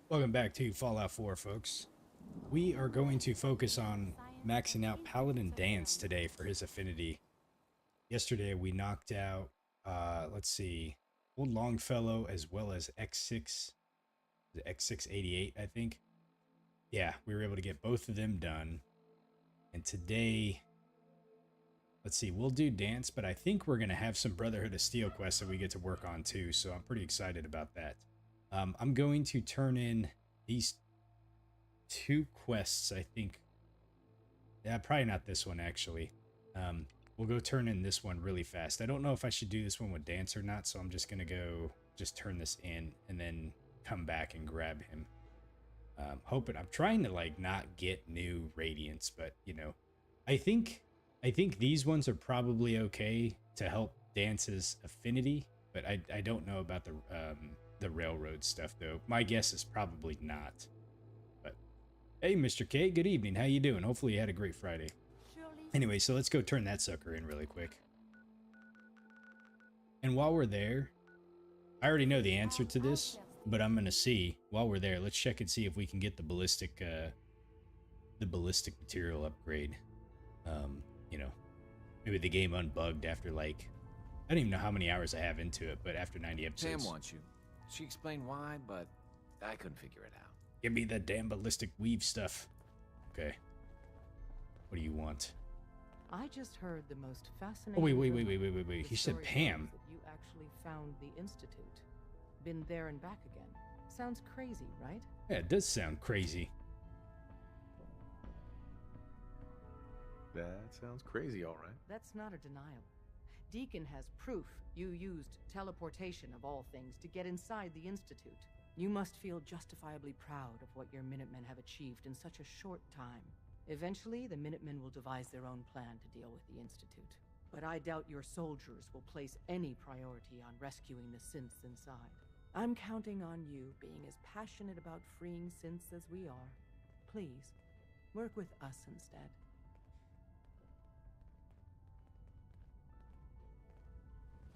Welcome back to Fallout 4, folks. We are going to focus on maxing out Paladin Dance today for his affinity. Yesterday we knocked out, let's see, Old Longfellow as well as X6, the X688, I think. Yeah, we were able to get both of them done. And today, let's see, we'll do Dance, but I think we're going to have some Brotherhood of Steel quests that we get to work on too, so I'm pretty excited about that. I'm going to turn in these two quests, I think. Yeah, probably not this one, actually. We'll go turn in this one really fast. I don't know if I should do this one with Dance or not, so I'm just going to go just turn this in and then come back and grab him. I'm trying to, like, not get new Radiants, but, you know, I think these ones are probably okay to help Dance's affinity, but I don't know about the railroad stuff, though. My guess is probably not. But hey, Mr. K, good evening. How you doing? Hopefully you had a great Friday. Anyway, so let's go turn that sucker in really quick. And while we're there, I already know the answer to this, but I'm gonna see while we're there. Let's check and see if we can get the ballistic material upgrade. You know, maybe the game unbugged after, like, I don't even know how many hours I have into it, but after 90 episodes. Sam wants you. She explained why, but I couldn't figure it out. Give me that damn ballistic weave stuff. Okay. What do you want? I just heard the most fascinating. Oh, wait. He said Pam. That you actually found the Institute. Been there and back again. Sounds crazy, right? Yeah, it does sound crazy. That sounds crazy, all right. That's not a denial. Deacon has proof you used teleportation of all things to get inside the Institute. You must feel justifiably proud of what your Minutemen have achieved in such a short time. Eventually, the Minutemen will devise their own plan to deal with the Institute. But I doubt your soldiers will place any priority on rescuing the synths inside. I'm counting on you being as passionate about freeing synths as we are. Please, work with us instead.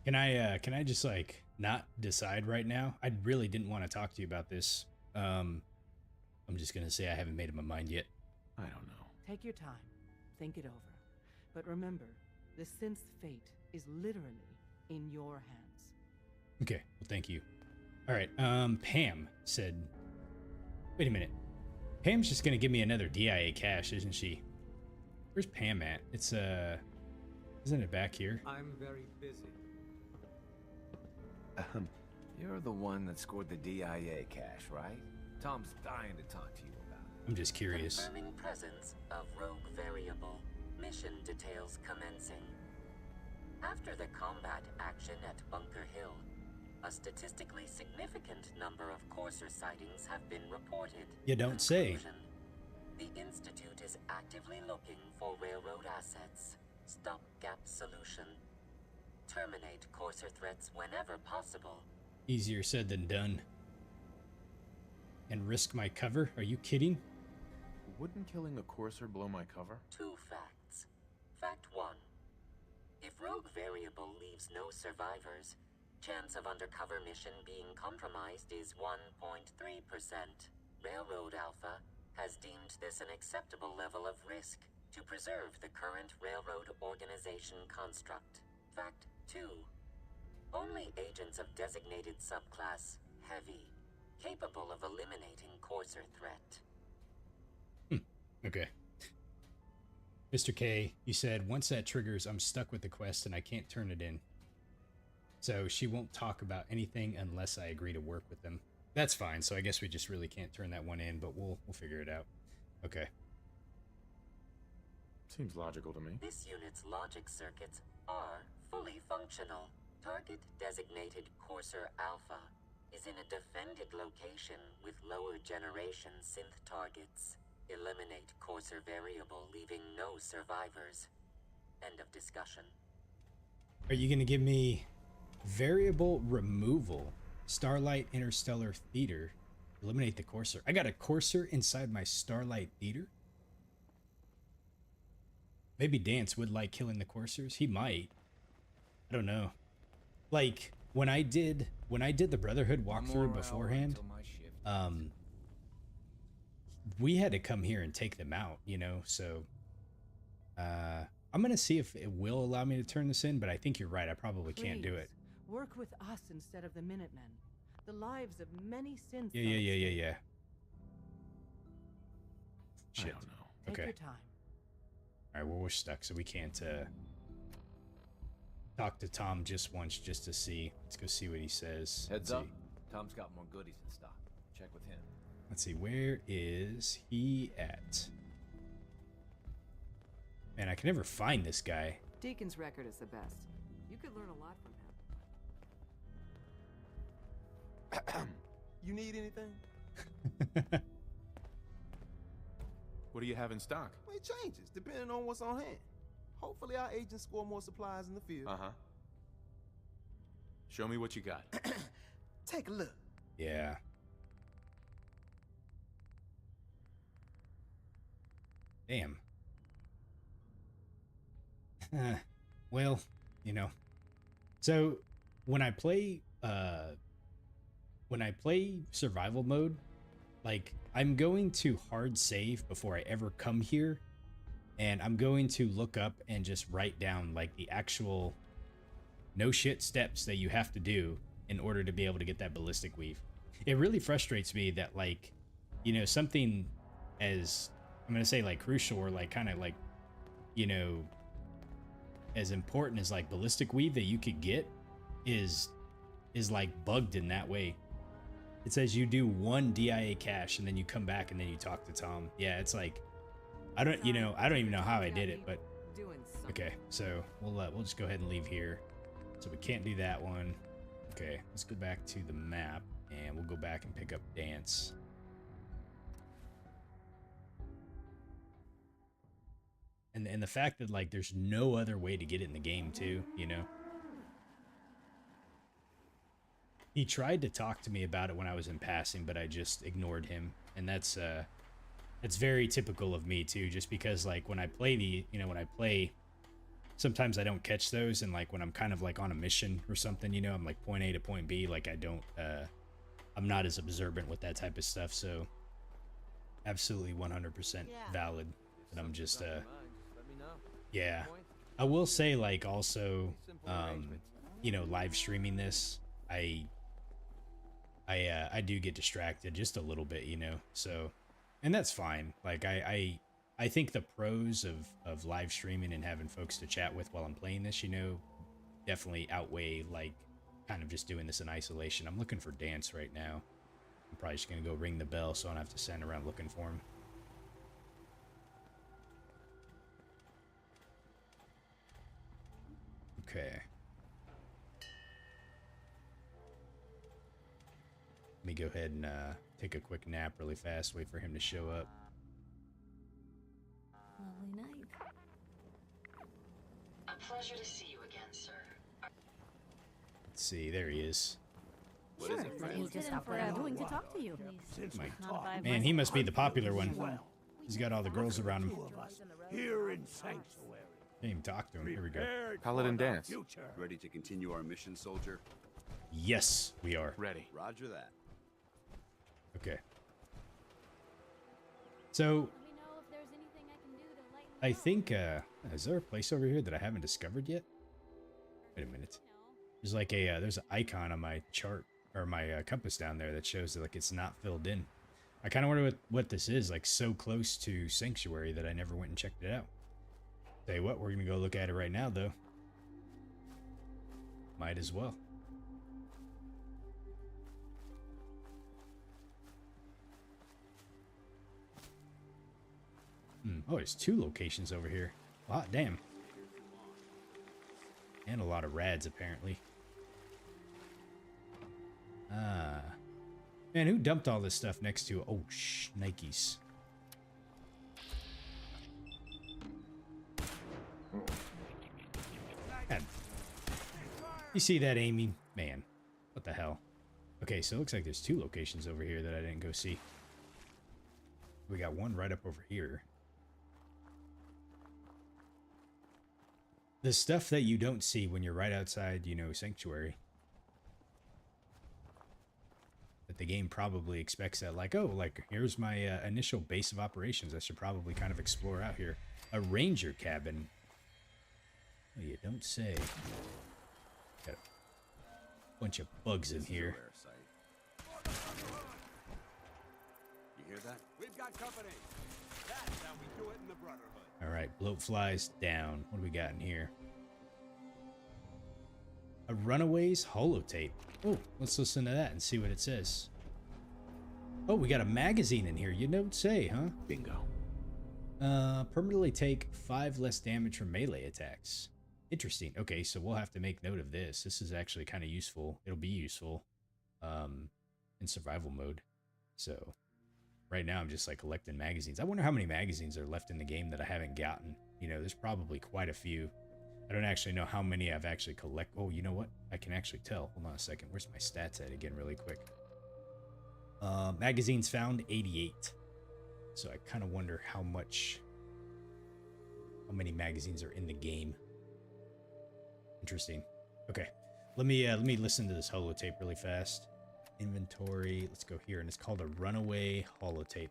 Can I just, like, not decide right now? I really didn't want to talk to you about this. I'm just gonna say I haven't made up my mind yet. I don't know. Take your time. Think it over. But remember, the synth's fate is literally in your hands. Okay, well, thank you. All right, Pam said... Wait a minute. Pam's just gonna give me another DIA cache, isn't she? Where's Pam at? It's, isn't it back here? I'm very busy. You're the one that scored the DIA cache, right? Tom's dying to talk to you about it. I'm just curious. Confirming presence of rogue variable. Mission details commencing. After the combat action at Bunker Hill, a statistically significant number of Courser sightings have been reported. You don't say. The Institute is actively looking for railroad assets. Stopgap solution. Terminate Courser threats whenever possible. Easier said than done. And risk my cover? Are you kidding? Wouldn't killing a Courser blow my cover? 2 facts. Fact 1. If rogue variable leaves no survivors, chance of undercover mission being compromised is 1.3%. Railroad Alpha has deemed this an acceptable level of risk to preserve the current railroad organization construct. Fact 2. Only agents of designated subclass Heavy capable of eliminating Courser threat. Okay. Mr. K, you said once that triggers, I'm stuck with the quest and I can't turn it in. So she won't talk about anything unless I agree to work with them. That's fine, so I guess we just really can't turn that one in, but we'll figure it out. Okay. Seems logical to me. This unit's logic circuits are fully functional. Target designated Courser Alpha is in a defended location with lower generation synth targets. Eliminate Courser variable, leaving no survivors. End of discussion. Are you going to give me variable removal? Starlight Interstellar Theater. Eliminate the Courser. I got a Courser inside my Starlight Theater? Maybe Dance would like killing the Coursers. He might. I don't know. Like, when I did the Brotherhood walkthrough beforehand, we had to come here and take them out, you know, so I'm gonna see if it will allow me to turn this in, but I think you're right, I probably can't do it. Please, work with us instead of the Minutemen. The lives of many synths. Yeah. I Shit. don't know. Take Okay. your time. Alright, well, we're stuck, so we can't talk to Tom just once just to see. Let's go see what he says. Heads Let's up. see. Tom's got more goodies in stock. Check with him. Let's see, where is he at? Man, I can never find this guy. Deacon's record is the best. You could learn a lot from him. You need anything? What do you have in stock? Well, it changes depending on what's on hand. Hopefully our agents score more supplies in the field. Uh-huh. Show me what you got. Take a look. Yeah. Damn. Well, you know. So when I play survival mode, like I'm going to hard save before I ever come here, and I'm going to look up and just write down like the actual no shit steps that you have to do in order to be able to get that ballistic weave. It really frustrates me that, like, you know, something as, I'm gonna say, like, crucial or like kind of like, you know, as important as like ballistic weave that you could get is like bugged in that way. It says you do one DIA cache and then you come back and then you talk to Tom. Yeah, it's like, I don't even know how I did it, but okay, so we'll just go ahead and leave here. So we can't do that one. Okay, let's go back to the map and we'll go back and pick up Dance. And the fact that, like, there's no other way to get it in the game too, you know. He tried to talk to me about it when I was in passing, but I just ignored him. And that's very typical of me too, just because, like, when I play, sometimes I don't catch those, and like when I'm kind of like on a mission or something, you know, I'm like point A to point B, like I'm not as observant with that type of stuff, so absolutely 100% valid. And I'm just yeah. I will say, like, also, you know, live streaming this, I do get distracted just a little bit, you know, so, and that's fine. Like, I think the pros of live streaming and having folks to chat with while I'm playing this, you know, definitely outweigh, like, kind of just doing this in isolation. I'm looking for Dance right now. I'm probably just gonna go ring the bell so I don't have to stand around looking for him. Okay. Let me go ahead and take a quick nap really fast, wait for him to show up. Lovely night. A pleasure to see you again, sir. Let's see, there he is. What is it, friend? He just stopped what I'm doing to talk to you. Man, he must be the popular one. He's got all the girls around him. Here in Sanctuary. Can't even talk to him. Here we go. Paladin Dance. Ready to continue our mission, soldier? Yes, we are. Ready. Roger that. Okay. So, Let me know if there's anything I can do to lighten the I load. think, is there a place over here that I haven't discovered yet? Wait a minute. There's like a, there's an icon on my chart, or my compass down there that shows that, like, it's not filled in. I kind of wonder what this is, like, so close to Sanctuary that I never went and checked it out. Tell you what, we're gonna go look at it right now, though. Might as well. Oh, there's 2 locations over here. Hot damn. And a lot of rads, apparently. Ah. Man, who dumped all this stuff next to... Oh, Nikes. God. You see that, Amy? Man, what the hell? Okay, so it looks like there's 2 locations over here that I didn't go see. We got one right up over here. The stuff that you don't see when you're right outside, you know, Sanctuary. But the game probably expects that, like, oh, like, here's my initial base of operations. I should probably kind of explore out here. A ranger cabin. Oh, you don't say. Got a bunch of bugs in This is a here. rare sight. You hear that? We've got company. That's how we do it in the Brotherhood. All right, bloat flies down. What do we got in here? A Runaways holotape. Oh, let's listen to that and see what it says. Oh, we got a magazine in here. You don't say, huh? Bingo. Permanently take 5 less damage from melee attacks. Interesting. Okay, so we'll have to make note of this. This is actually kind of useful. It'll be useful in survival mode. So right now I'm just like collecting magazines. I wonder how many magazines are left in the game that I haven't gotten. You know, there's probably quite a few. I don't actually know how many I've actually collected. Oh, you know what? I can actually tell. Hold on a second. Where's my stats at again really quick? Magazines found, 88. So I kind of wonder how many magazines are in the game. Interesting. Okay. Let me listen to this holotape really fast. Inventory. Let's go here, and it's called a Runaway holotape.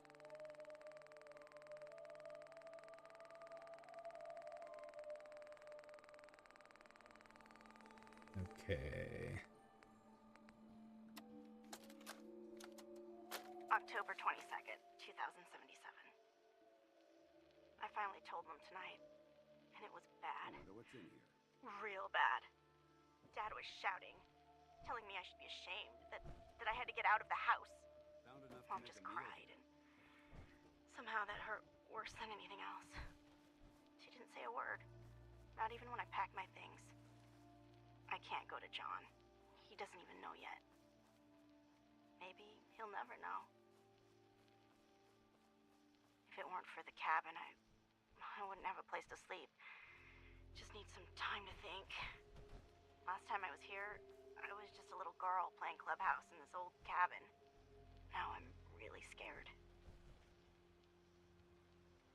Okay. October 22nd, 2077. I finally told them tonight, and it was bad. I wonder what's in here. Real bad. Dad was shouting, telling me I should be ashamed, that I had to get out of the house. Found enough to Mom make just a meal. cried, and somehow that hurt worse than anything else. She didn't say a word, not even when I packed my things. I can't go to John. He doesn't even know yet. Maybe he'll never know. If it weren't for the cabin, I wouldn't have a place to sleep. Just need some time to think. Last time I was here, I was just a little girl playing clubhouse in this old cabin. Now I'm really scared.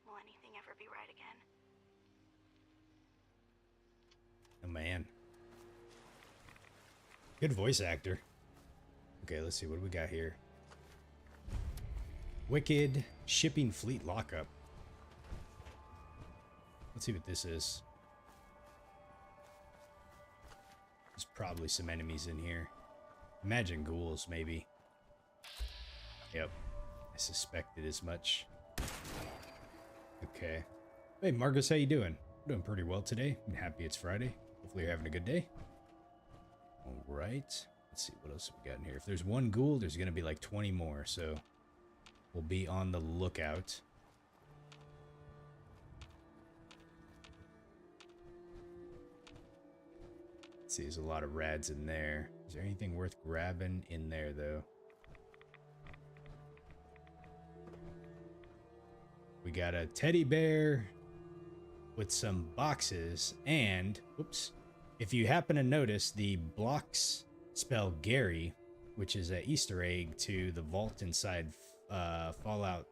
Will anything ever be right again? Oh, man. Good voice actor. Okay, let's see. What do we got here? Wicked shipping fleet lockup. Let's see what this is. There's probably some enemies in here. Imagine ghouls, maybe. Yep. I suspected as much. Okay. Hey, Marcus, how you doing? Doing pretty well today. I'm happy it's Friday. Hopefully you're having a good day. All right. Let's see what else we got in here. If there's one ghoul, there's going to be like 20 more, so we'll be on the lookout. Let's see, there's a lot of rads in there. Is there anything worth grabbing in there, though? We got a teddy bear with some boxes, and, whoops, if you happen to notice, the blocks spell Gary, which is an Easter egg to the vault inside Fallout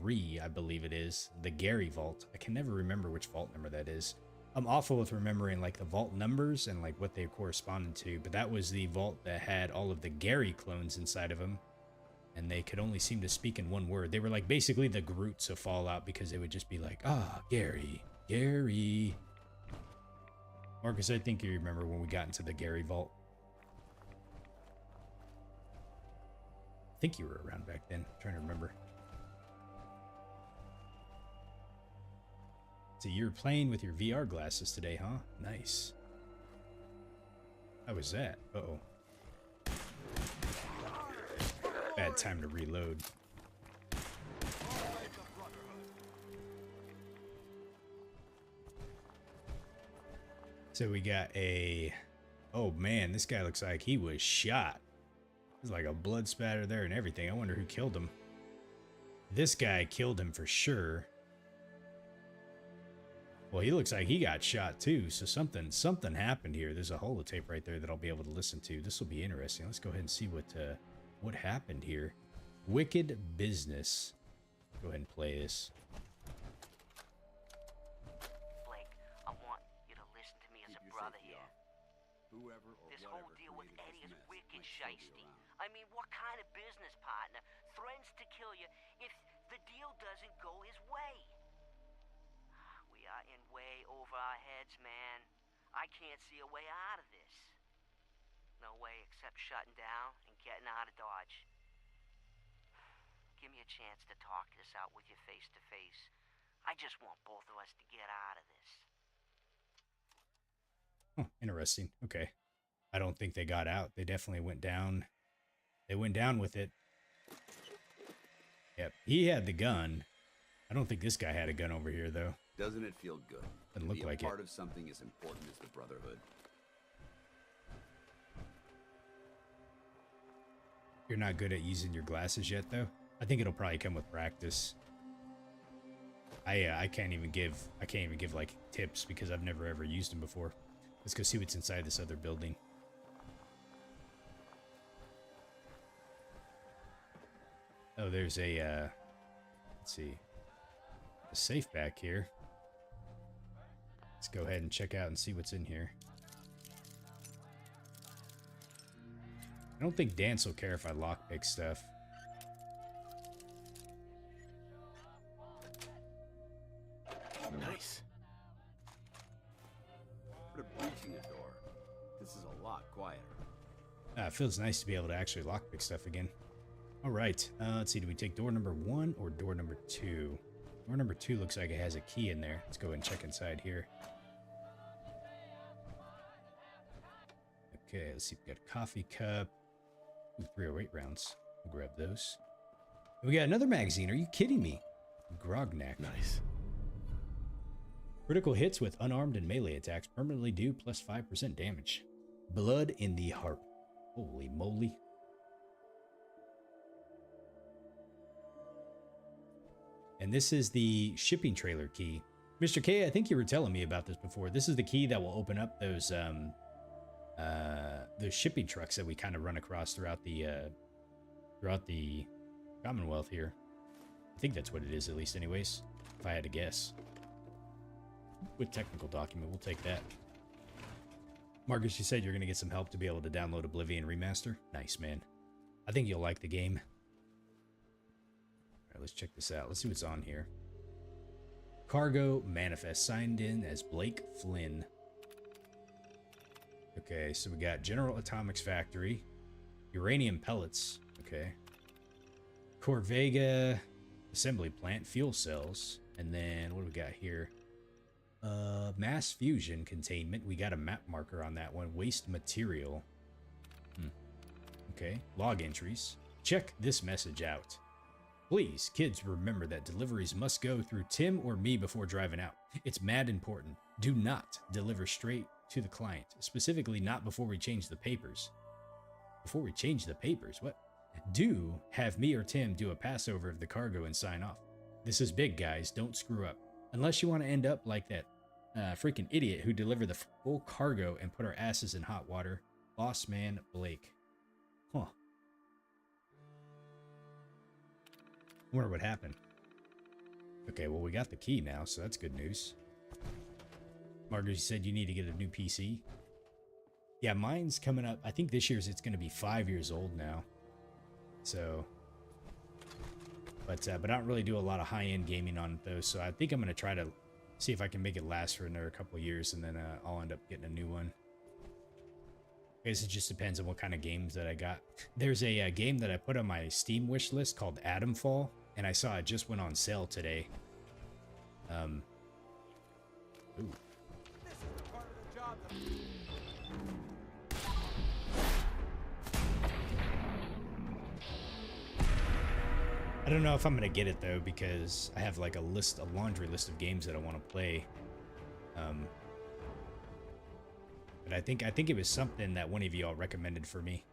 3, I believe it is. The Gary vault. I can never remember which vault number that is. I'm awful with remembering like the vault numbers and like what they corresponded to, but that was the vault that had all of the Gary clones inside of them, and they could only seem to speak in one word. They were like basically the Groots of Fallout, because they would just be like, ah, Gary, Gary. Marcus, I think you remember when we got into the Gary vault. I think you were around back then. I'm trying to remember. So you're playing with your VR glasses today, huh? Nice. How was that? Uh-oh. Bad time to reload. So we got a... Oh man, this guy looks like he was shot. There's like a blood spatter there and everything. I wonder who killed him. This guy killed him for sure. Well, he looks like he got shot too, so something happened here. There's a holotape right there that I'll be able to listen to. This will be interesting. Let's go ahead and see what happened here. Wicked Business. Go ahead and play this. Blake, I want you to listen to me as Keep a your brother safety here. off. Whoever or This whatever whole deal with created Eddie this is mess wicked might still be shisty. around. I mean, what kind of business partner threatens to kill you if the deal doesn't go his way? We are in way over our heads, man. I can't see a way out of this. No way except shutting down and getting out of Dodge. Give me a chance to talk this out with you face to face. I just want both of us to get out of this. Oh, interesting. Okay. I don't think they got out. They definitely went down. They went down with it. Yep. He had the gun. I don't think this guy had a gun over here, though. Doesn't it feel good Doesn't to look be like a part it. of something as important as the Brotherhood? You're not good at using your glasses yet, though. I think it'll probably come with practice. I can't even give like tips because I've never ever used them before. Let's go see what's inside this other building. Oh, there's a let's see, a safe back here. Let's go ahead and check out and see what's in here. I don't think Dance will care if I lockpick stuff. Nice. Put a breach in your door. This is a lot quieter. It feels nice to be able to actually lockpick stuff again. All right, let's see. Do we take door number 1 or door number 2? Door number 2 looks like it has a key in there. Let's go and check inside here. Okay, let's see. We got a coffee cup. Ooh, 308 rounds. We'll grab those. We got another magazine. Are you kidding me? Grognak. Nice. Critical hits with unarmed and melee attacks permanently do plus 5% damage. Blood in the heart. Holy moly. And this is the shipping trailer key. Mr. K, I think you were telling me about this before. This is the key that will open up those shipping trucks that we kind of run across throughout the Commonwealth here. I think that's what it is, at least anyways, if I had to guess. With technical document, we'll take that. Marcus, you said you're going to get some help to be able to download Oblivion Remaster. Nice, man. I think you'll like the game. All right, let's check this out. Let's see what's on here. Cargo Manifest, signed in as Blake Flynn. Okay, so we got General Atomics Factory, uranium pellets, okay, Corvega assembly plant, fuel cells, and then what do we got here? Mass fusion containment. We got a map marker on that one. Waste material. Okay, log entries. Check this message out. Please, kids, remember that deliveries must go through Tim or me before driving out. It's mad important. Do not deliver straight to the client, specifically not before we change the papers. Before we change the papers? What? Do have me or Tim do a passover of the cargo and sign off. This is big, guys. Don't screw up. Unless you want to end up like that freaking idiot who delivered the full cargo and put our asses in hot water. Boss man Blake. Huh. I wonder what happened. Okay, well, we got the key now, so that's good news. Margaret, you said you need to get a new PC. Yeah, mine's coming up. I think this year's it's going to be 5 years old now. So, but I don't really do a lot of high-end gaming on those. So I think I'm going to try to see if I can make it last for another couple of years, and then I'll end up getting a new one. I guess it just depends on what kind of games that I got. There's a game that I put on my Steam wish list called Atomfall, and I saw it just went on sale today. Ooh. This is the part of the job that... I don't know if I'm gonna get it though, because I have like a laundry list of games that I want to play. But I think it was something that one of y'all recommended for me.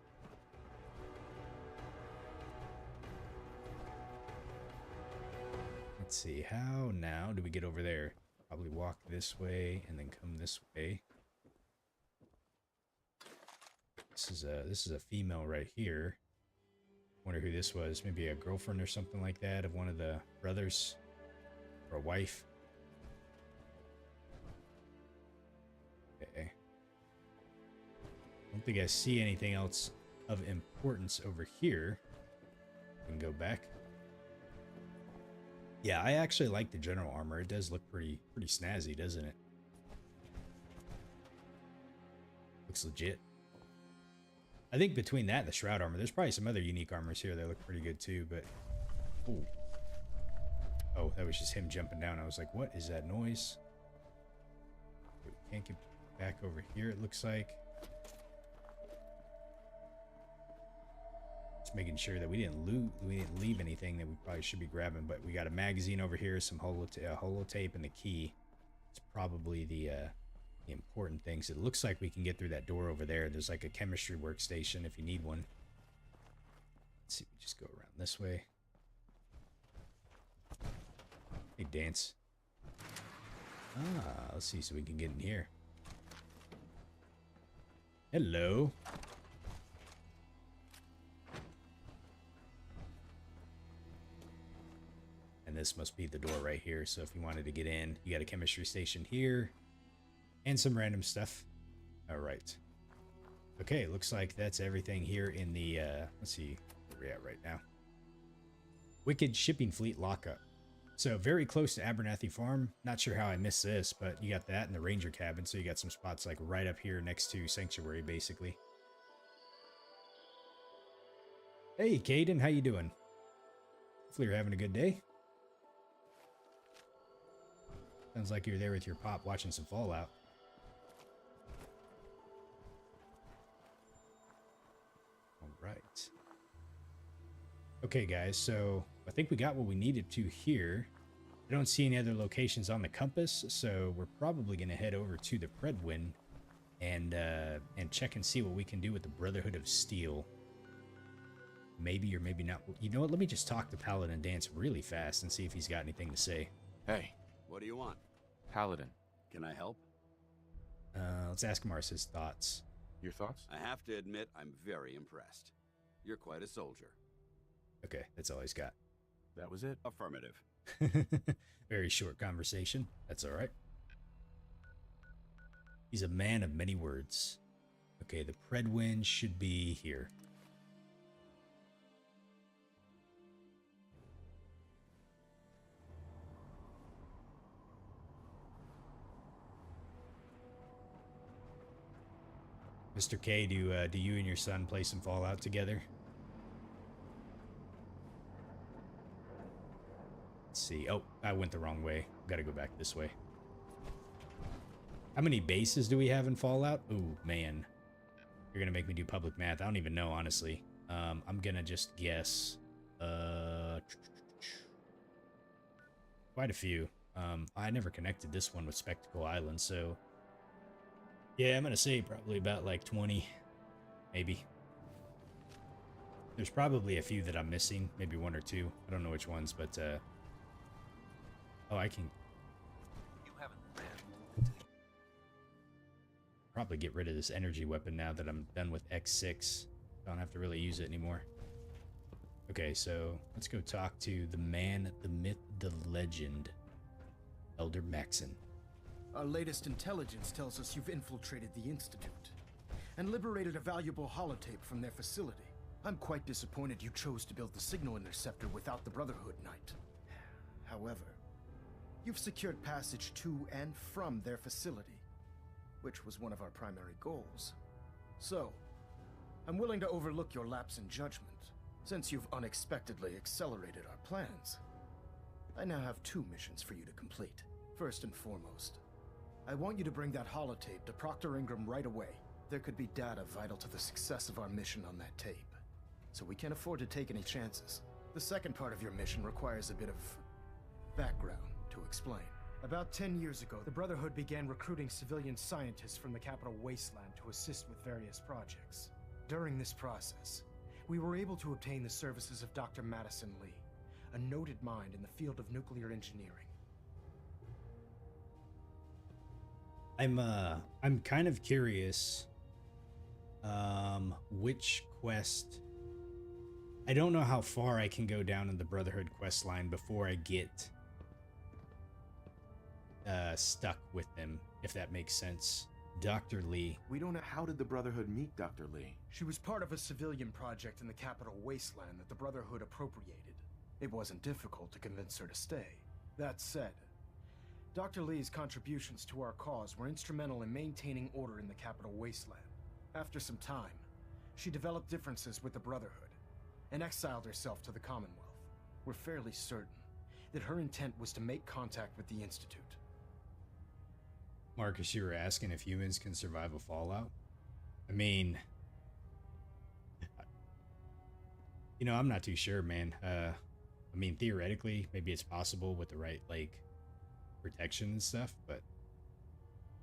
Let's see, how now do we get over there? Probably walk this way and then come this way. This is a female right here. Wonder who this was. Maybe a girlfriend or something like that of one of the brothers, or a wife. Okay. I don't think I see anything else of importance over here. We can go back. Yeah, I actually like the general armor. It does look pretty snazzy, doesn't it? Looks legit. I think between that and the shroud armor, there's probably some other unique armors here that look pretty good too, but... Ooh. Oh, that was just him jumping down. I was like, what is that noise? We can't get back over here, it looks like. Just making sure that we didn't leave anything that we probably should be grabbing, but we got a magazine over here, some holotape, and the key. It's probably the important things. It looks like we can get through that door over there. There's like a chemistry workstation if you need one. Let's see, we just go around this way. Hey, dance. Ah, let's see, so we can get in here. Hello. And this must be the door right here. So if you wanted to get in, you got a chemistry station here and some random stuff. All right. Okay, looks like that's everything here in the, let's see where we're at right now. Wicked Shipping Fleet Lockup. So very close to Abernathy Farm. Not sure how I missed this, but you got that in the Ranger cabin. So you got some spots like right up here next to Sanctuary, basically. Hey, Caden, how you doing? Hopefully you're having a good day. Sounds like you're there with your pop watching some Fallout. All right. Okay, guys, so I think we got what we needed to here. I don't see any other locations on the compass, so we're probably going to head over to the Predwin and check and see what we can do with the Brotherhood of Steel. Maybe or maybe not. You know what? Let me just talk to Paladin Dance really fast and see if he's got anything to say. Hey, What do you want? Paladin. Can I help? Let's ask Mars' thoughts. Your thoughts? I have to admit, I'm very impressed. You're quite a soldier. Okay, that's all he's got. That was it? Affirmative. Very short conversation. That's all right. He's a man of many words. Okay, the Predwin should be here. Mr. K, do you and your son play some Fallout together? Let's see. Oh, I went the wrong way. Gotta go back this way. How many bases do we have in Fallout? Ooh, man. You're gonna make me do public math. I don't even know, honestly. I'm gonna just guess. Quite a few. I never connected this one with Spectacle Island, so... Yeah, I'm gonna say probably about like 20, maybe. There's probably a few that I'm missing, maybe one or two. I don't know which ones, but oh, I can probably get rid of this energy weapon now that I'm done with X6. Don't have to really use it anymore. Okay, so let's go talk to the man, the myth, the legend, Elder Maxon. Our latest intelligence tells us you've infiltrated the Institute and liberated a valuable holotape from their facility. I'm quite disappointed you chose to build the signal interceptor without the Brotherhood Knight. However, you've secured passage to and from their facility, which was one of our primary goals. So, I'm willing to overlook your lapse in judgment, since you've unexpectedly accelerated our plans. I now have 2 missions for you to complete. First and foremost, I want you to bring that holotape to Proctor Ingram right away. There could be data vital to the success of our mission on that tape, so we can't afford to take any chances. The second part of your mission requires a bit of background to explain. About 10 years ago, the Brotherhood began recruiting civilian scientists from the capital Wasteland to assist with various projects. During this process, we were able to obtain the services of Dr. Madison Lee, a noted mind in the field of nuclear engineering. I'm kind of curious which quest. I don't know how far I can go down in the Brotherhood quest line before I get stuck with them, if that makes sense. Dr. Lee. We don't know how did the Brotherhood meet Dr. Lee? She was part of a civilian project in the capital wasteland that the Brotherhood appropriated. It wasn't difficult to convince her to stay. That said, Dr. Lee's contributions to our cause were instrumental in maintaining order in the capital wasteland. After some time, she developed differences with the Brotherhood and exiled herself to the Commonwealth. We're fairly certain that her intent was to make contact with the Institute. Marcus, you were asking if humans can survive a fallout? I mean, you know, I'm not too sure, man. I mean, theoretically, maybe it's possible with the right, like, protection and stuff, but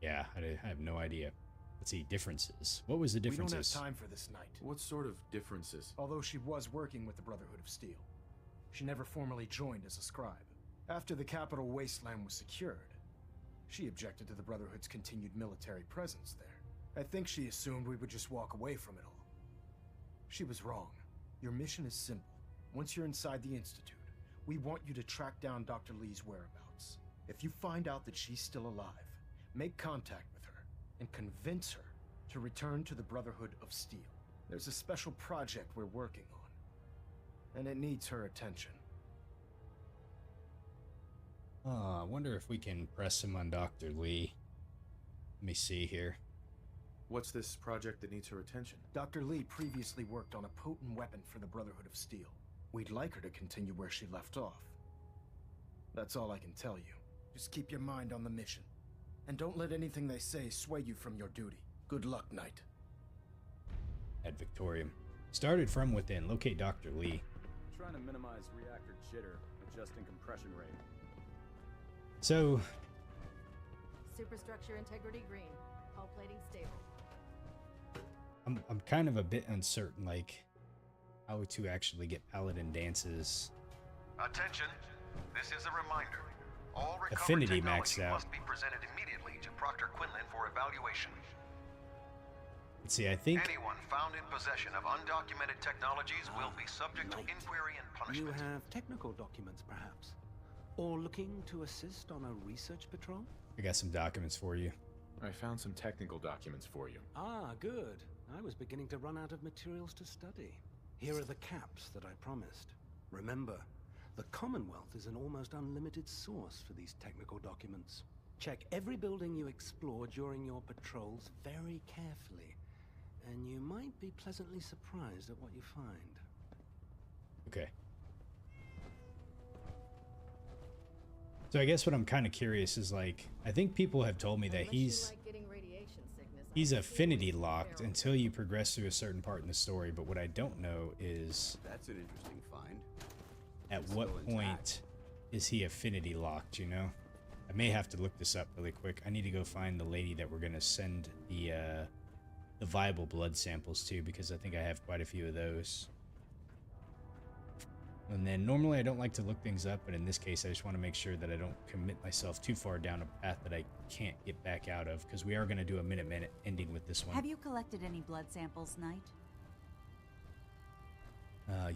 yeah, I have no idea. Let's see, differences. What was the differences? We don't have time for this night. What sort of differences? Although she was working with the Brotherhood of Steel, she never formally joined as a scribe. After the capital wasteland was secured, she objected to the Brotherhood's continued military presence there. I think she assumed we would just walk away from it all. She was wrong. Your mission is simple. Once you're inside the Institute, we want you to track down Dr. Lee's whereabouts. If you find out that she's still alive, make contact with her and convince her to return to the Brotherhood of Steel. There's a special project we're working on, and it needs her attention. I wonder if we can press him on Dr. Lee. Let me see here. What's this project that needs her attention? Dr. Lee previously worked on a potent weapon for the Brotherhood of Steel. We'd like her to continue where she left off. That's all I can tell you. Just keep your mind on the mission. And don't let anything they say sway you from your duty. Good luck, Knight. At Victorium. Started from within. Locate Dr. Lee. Trying to minimize reactor jitter, adjusting compression rate. So, Superstructure integrity green. Hull plating stable. I'm kind of a bit uncertain, like, how to actually get Paladin dances. Attention, this is a reminder. All recovered Affinity technology maxed out. must be presented immediately to Proctor Quinlan for evaluation. Let's see, I think... Anyone found in possession of undocumented technologies will be subject to inquiry and You punishment. have technical documents, perhaps? Or looking to assist on a research patrol? I got some documents for you. I found some technical documents for you. Ah, good. I was beginning to run out of materials to study. Here are the caps that I promised. Remember, the Commonwealth is an almost unlimited source for these technical documents. Check every building you explore during your patrols very carefully, and you might be pleasantly surprised at what you find. Okay. So I guess what I'm kind of curious is, like, I think people have told me that he's affinity locked until you progress through a certain part in the story, but what I don't know is That's an interesting find. at It's what still point intact. is he affinity locked, you know? I may have to look this up really quick. I need to go find the lady that we're gonna send the viable blood samples to, because I think I have quite a few of those. And then normally I don't like to look things up, but in this case I just want to make sure that I don't commit myself too far down a path that I can't get back out of, because we are going to do a minute ending with this one. Have you collected any blood samples, Knight?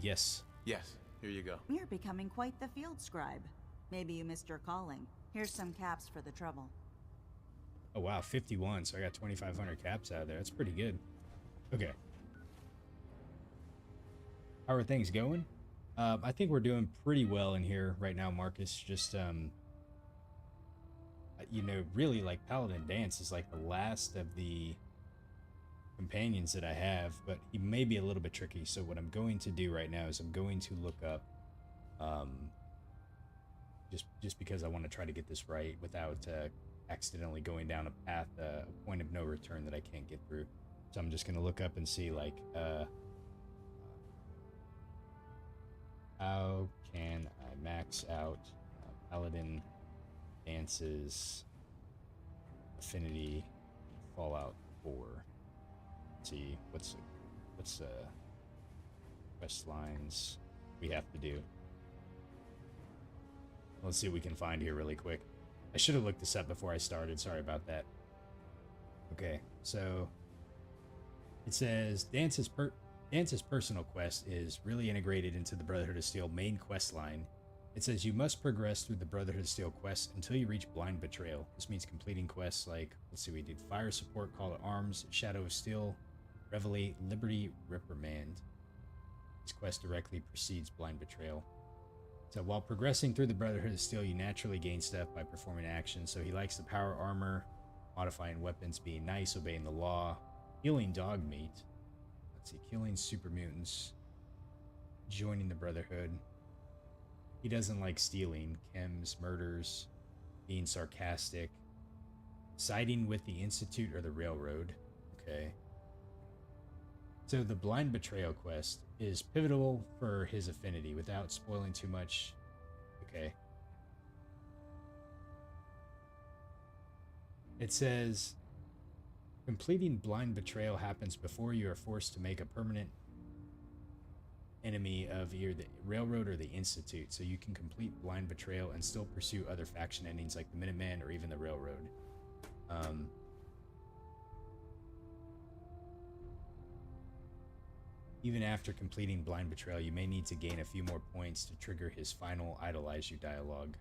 Yes. Yes, here you go. You're becoming quite the field scribe. Maybe you missed your calling. Here's some caps for the trouble. Oh wow, 51, so I got 2,500 caps out of there. That's pretty good. Okay. How are things going? I think we're doing pretty well in here right now, Marcus. Just, you know, really, like, Paladin Dance is like the last of the companions that I have, but he may be a little bit tricky. So what I'm going to do right now is I'm going to look up, just because I want to try to get this right without accidentally going down a path, a point of no return that I can't get through. So I'm just going to look up and see, like, how can I max out Paladin Dance's affinity Fallout 4? Let's see what's quest lines we have to do. Let's see what we can find here really quick. I should have looked this up before I started. Sorry about that. Okay, so it says Dance's personal quest is really integrated into the Brotherhood of Steel main quest line. It says you must progress through the Brotherhood of Steel quests until you reach Blind Betrayal. This means completing quests like, let's see, we did Fire Support, Call to Arms, Shadow of Steel, Revelate, Liberty, Reprimand. This quest directly precedes Blind Betrayal. So while progressing through the Brotherhood of Steel, you naturally gain stuff by performing actions. So he likes the power armor, modifying weapons, being nice, obeying the law, healing dog meat. Let's see, killing super mutants, joining the Brotherhood. He doesn't like stealing, chems, murders, being sarcastic, siding with the Institute or the Railroad. Okay. So the Blind Betrayal quest is pivotal for his affinity without spoiling too much. Okay. It says, completing Blind Betrayal happens before you are forced to make a permanent enemy of either the Railroad or the Institute, so you can complete Blind Betrayal and still pursue other faction endings like the Minutemen or even the Railroad. Even after completing Blind Betrayal, you may need to gain a few more points to trigger his final idolize you dialogue.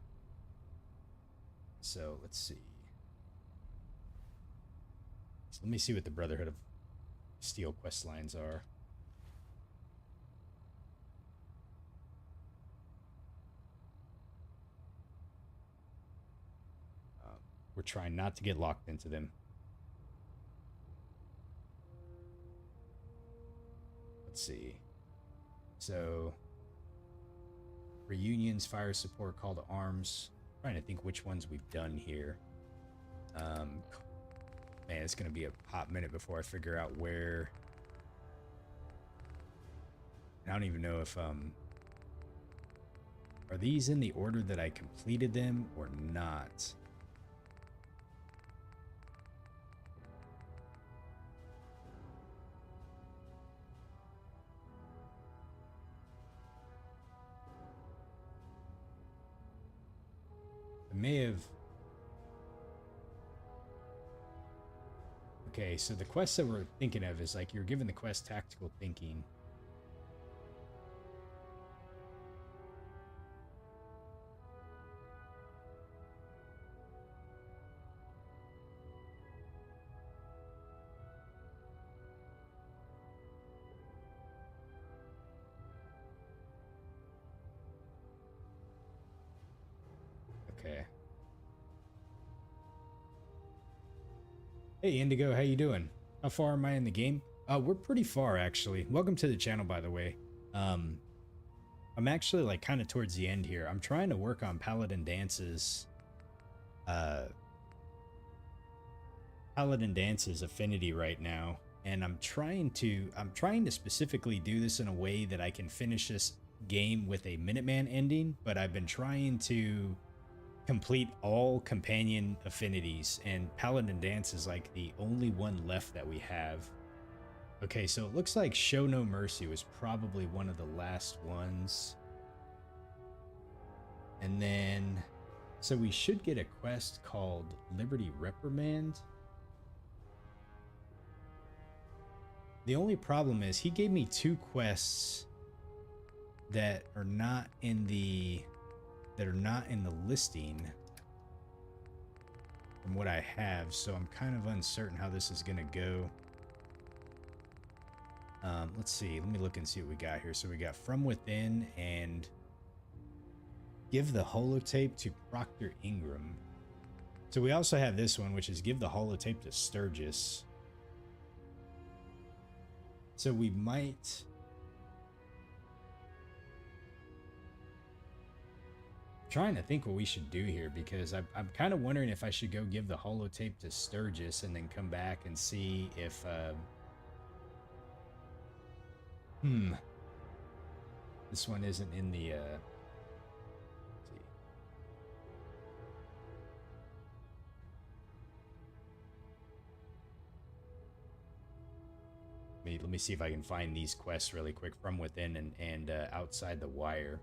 So let's see. So let me see what the Brotherhood of Steel quest lines are. We're trying not to get locked into them. Let's see. So, reunions, fire support, call to arms. I'm trying to think which ones we've done here. Man, it's going to be a hot minute before I figure out where. I don't even know if are these in the order that I completed them or not? I may have. Okay, so the quest that we're thinking of is like you're given the quest Tactical Thinking. Okay. Hey Indigo, how you doing? How far am I in the game? We're pretty far actually. Welcome to the channel, by the way. I'm actually like kind of towards the end here. I'm trying to work on Paladin Dance's affinity right now, and I'm trying to specifically do this in a way that I can finish this game with a Minuteman ending, but I've been trying to complete all companion affinities, and Paladin Dance is like the only one left that we have. Okay, so it looks like Show No Mercy was probably one of the last ones. And then, so we should get a quest called Liberty Reprimand. The only problem is he gave me 2 quests that are not in the listing from what I have, so I'm kind of uncertain how this is gonna go. Let's see, let me look and see what we got here. So we got From Within and Give the Holotape to Proctor Ingram. So we also have this one, which is Give the Holotape to Sturgis. So we might... trying to think what we should do here, because I'm kind of wondering if I should go give the holotape to Sturgis and then come back and see if this one isn't in the let's see. Let me see if I can find these quests really quick. From Within and Outside the Wire.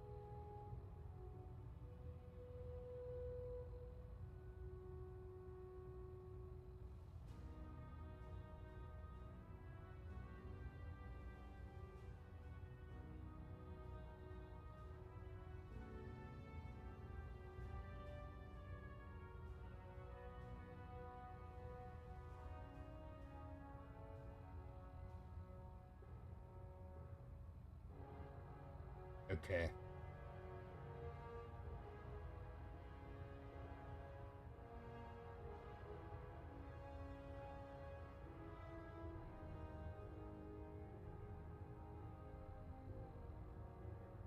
Okay.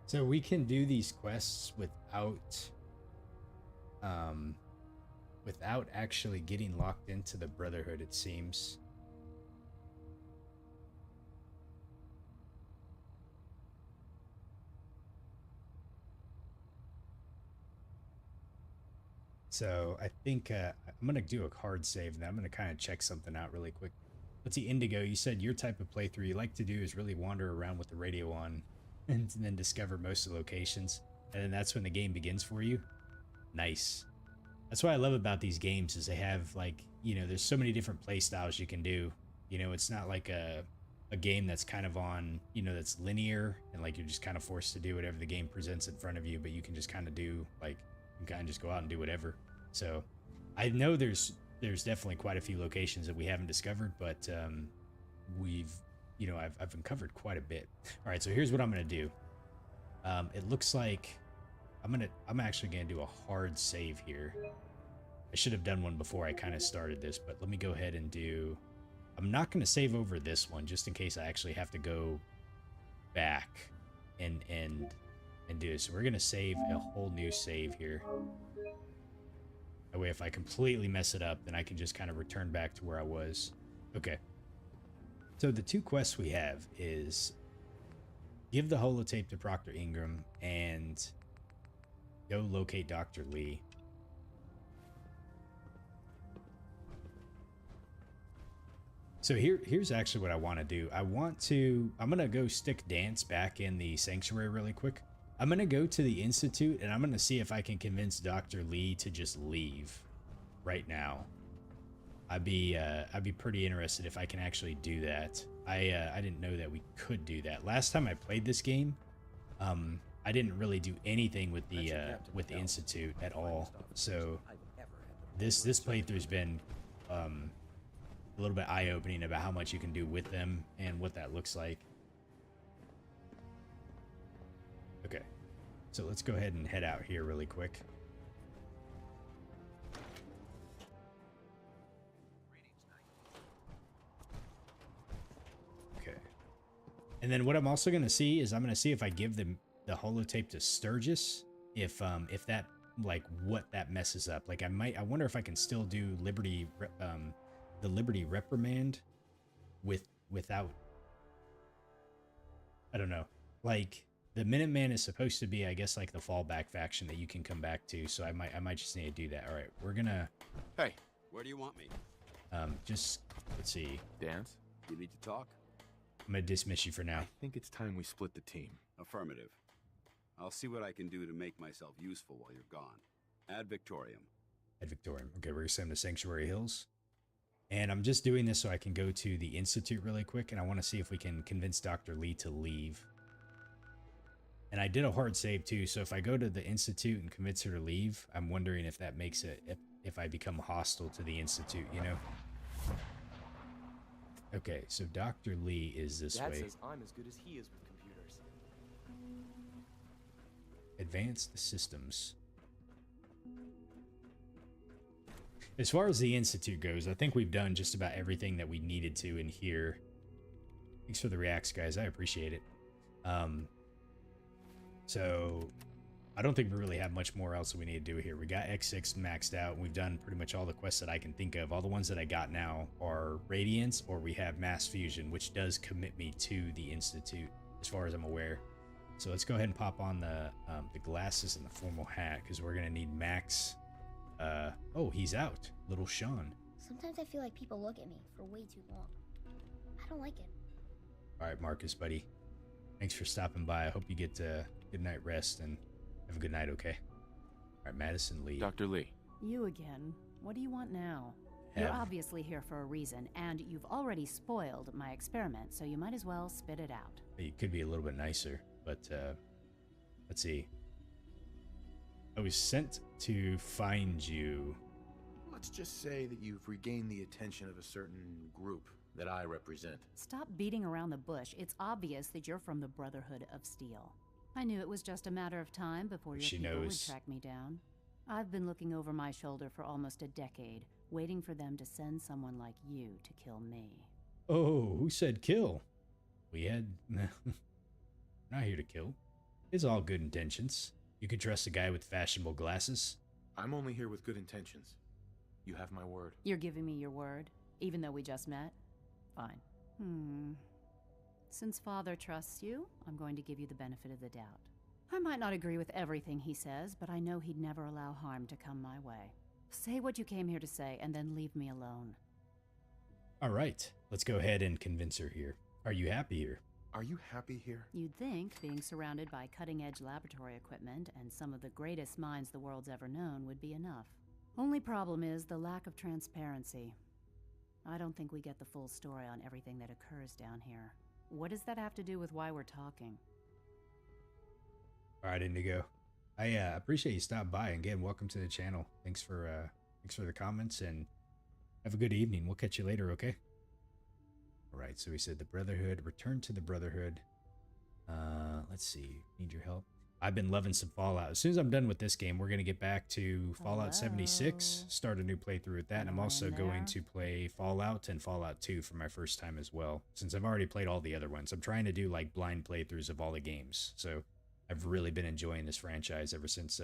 So we can do these quests without actually getting locked into the Brotherhood, it seems. So I think I'm gonna do a hard save, and then I'm gonna kind of check something out really quick. Let's see, Indigo, you said your type of playthrough you like to do is really wander around with the radio on and then discover most of the locations, and then that's when the game begins for you. Nice. That's what I love about these games is they have, like, you know, there's so many different play styles you can do. You know, it's not like a game that's kind of on, you know, that's linear and like you're just kind of forced to do whatever the game presents in front of you, but you can just kind of do, like, you can kind of just go out and do whatever. So I know there's definitely quite a few locations that we haven't discovered, but we've, you know, I've uncovered quite a bit. All right, so here's what I'm gonna do. It looks like I'm actually gonna do a hard save here. I should have done one before I kind of started this, but let me go ahead and do. I'm not gonna save over this one just in case I actually have to go back and do it. So we're gonna save a whole new save here. That way, if I completely mess it up, then I can just kind of return back to where I was. Okay. So the two quests we have is give the holotape to Proctor Ingram and go locate Dr. Lee. So here's actually what I want to do. I'm going to go stick Dance back in the sanctuary really quick. I'm going to go to the Institute and I'm going to see if I can convince Dr. Lee to just leave right now. I'd be pretty interested if I can actually do that. I didn't know that we could do that. Last time I played this game, I didn't really do anything with the Institute at all. So this playthrough's been a little bit eye-opening about how much you can do with them and what that looks like. Okay, so let's go ahead and head out here really quick. Okay, and then what I'm also going to see is I'm going to see if I give them the holotape to Sturgis, if that, like, what that messes up. Like, I wonder if I can still do the Liberty Reprimand without, I don't know, like, the Minuteman is supposed to be, I guess, like the fallback faction that you can come back to, so I might just need to do that. All right, we're gonna. Hey, where do you want me? Just let's see. Dance? You need to talk? I'm gonna dismiss you for now. I think it's time we split the team. Affirmative. I'll see what I can do to make myself useful while you're gone. Ad Victoriam. Ad Victoriam. Okay, we're gonna send to Sanctuary Hills. And I'm just doing this so I can go to the Institute really quick, and I want to see if we can convince Dr. Lee to leave. And I did a hard save too, so if I go to the Institute and convince her to leave, I'm wondering if that makes it, if I become hostile to the Institute, you know? Okay, so Dr. Lee is this Dad way. says I'm as good as he is with computers. Advanced systems. As far as the Institute goes, I think we've done just about everything that we needed to in here. Thanks for the reacts, guys. I appreciate it. So I don't think we really have much more else that we need to do here. We got X6 maxed out. And we've done pretty much all the quests that I can think of. All the ones that I got now are Radiance, or we have Mass Fusion, which does commit me to the Institute, as far as I'm aware. So let's go ahead and pop on the glasses and the formal hat, because we're gonna need Max. Oh, he's out. Little Sean. Sometimes I feel like people look at me for way too long. I don't like it. All right, Marcus, buddy. Thanks for stopping by. I hope you get a good night rest and have a good night, okay? All right, Madison Lee. Dr. Lee. You again. What do you want now? You're obviously here for a reason, and you've already spoiled my experiment, so you might as well spit it out. You could be a little bit nicer, but let's see. I was sent to find you. Let's just say that you've regained the attention of a certain group that I represent. Stop beating around the bush. It's obvious that you're from the Brotherhood of Steel. I knew it was just a matter of time before your She people would knows. track me down. I've been looking over my shoulder for almost a decade, waiting for them to send someone like you to kill me. Oh, who said kill? We had... Not here to kill. It's all good intentions. You can trust a guy with fashionable glasses. I'm only here with good intentions. You have my word. You're giving me your word, even though we just met? Fine. Since Father trusts you, I'm going to give you the benefit of the doubt. I might not agree with everything he says, but I know he'd never allow harm to come my way. Say what you came here to say, and then leave me alone. All right, let's go ahead and convince her here. Are you happy here? Are you happy here? You'd think being surrounded by cutting-edge laboratory equipment and some of the greatest minds the world's ever known would be enough. Only problem is the lack of transparency. I don't think we get the full story on everything that occurs down here. What does that have to do with why we're talking? All right, Indigo. I appreciate you stopping by, and again, welcome to the channel. Thanks for the comments, and have a good evening. We'll catch you later, okay? All right, so we said the Brotherhood. Return to the Brotherhood. Let's see. Need your help. I've been loving some Fallout. As soon as I'm done with this game, we're going to get back to Fallout 76, start a new playthrough with that, and I'm also going to play Fallout and Fallout 2 for my first time as well, since I've already played all the other ones. I'm trying to do like blind playthroughs of all the games, so I've really been enjoying this franchise ever since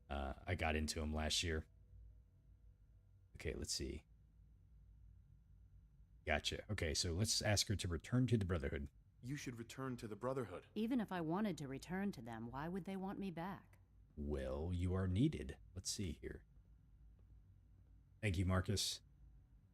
I got into them last year. Okay, let's see. Gotcha. Okay, so let's ask her to return to the Brotherhood. You should return to the Brotherhood. Even if I wanted to return to them, why would they want me back? Well, you are needed. Let's see here. Thank you, Marcus.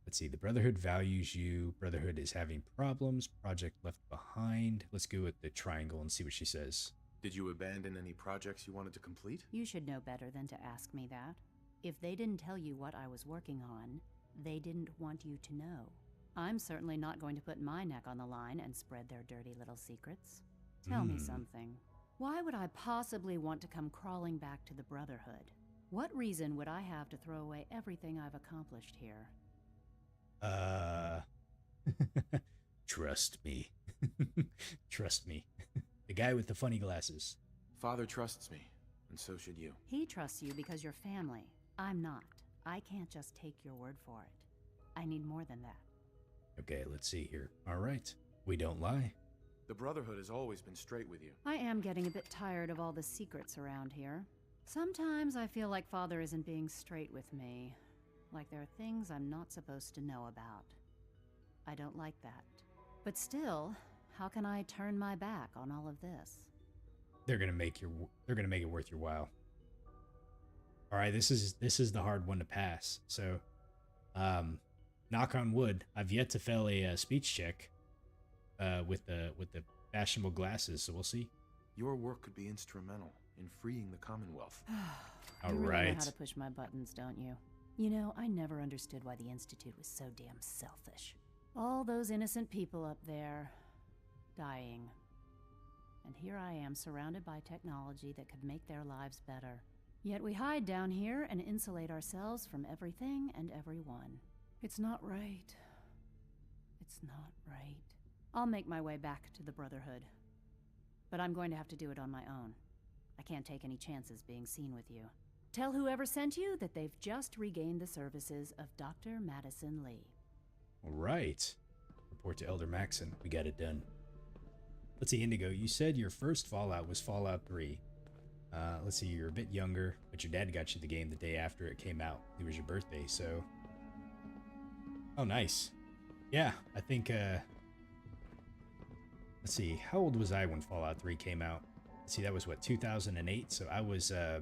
Let's see. The Brotherhood values you. Brotherhood is having problems. Project left behind. Let's go with the triangle and see what she says. Did you abandon any projects you wanted to complete? You should know better than to ask me that. If they didn't tell you what I was working on, they didn't want you to know. I'm certainly not going to put my neck on the line and spread their dirty little secrets. Tell me something. Why would I possibly want to come crawling back to the Brotherhood? What reason would I have to throw away everything I've accomplished here? Trust me. Trust me. The guy with the funny glasses. Father trusts me, and so should you. He trusts you because you're family. I'm not. I can't just take your word for it. I need more than that. Okay, let's see here. All right. We don't lie. The Brotherhood has always been straight with you. I am getting a bit tired of all the secrets around here. Sometimes I feel like Father isn't being straight with me. Like there are things I'm not supposed to know about. I don't like that. But still, how can I turn my back on all of this? They're gonna make it worth your while. All right, this is the hard one to pass. So, knock on wood, I've yet to fail a speech check with the fashionable glasses. So we'll see. Your work could be instrumental in freeing the Commonwealth. You really know how to push my buttons, don't you? You know, I never understood why the Institute was so damn selfish. All those innocent people up there, dying. And here I am surrounded by technology that could make their lives better. Yet we hide down here and insulate ourselves from everything and everyone. It's not right. It's not right. I'll make my way back to the Brotherhood. But I'm going to have to do it on my own. I can't take any chances being seen with you. Tell whoever sent you that they've just regained the services of Dr. Madison Lee. All right. Report to Elder Maxon. We got it done. Let's see, Indigo, you said your first Fallout was Fallout 3. Let's see, you're a bit younger, but your dad got you the game the day after it came out. It was your birthday, so... Oh, nice. Yeah, I think, let's see, how old was I when Fallout 3 came out? Let's see, that was, what, 2008? So I was, I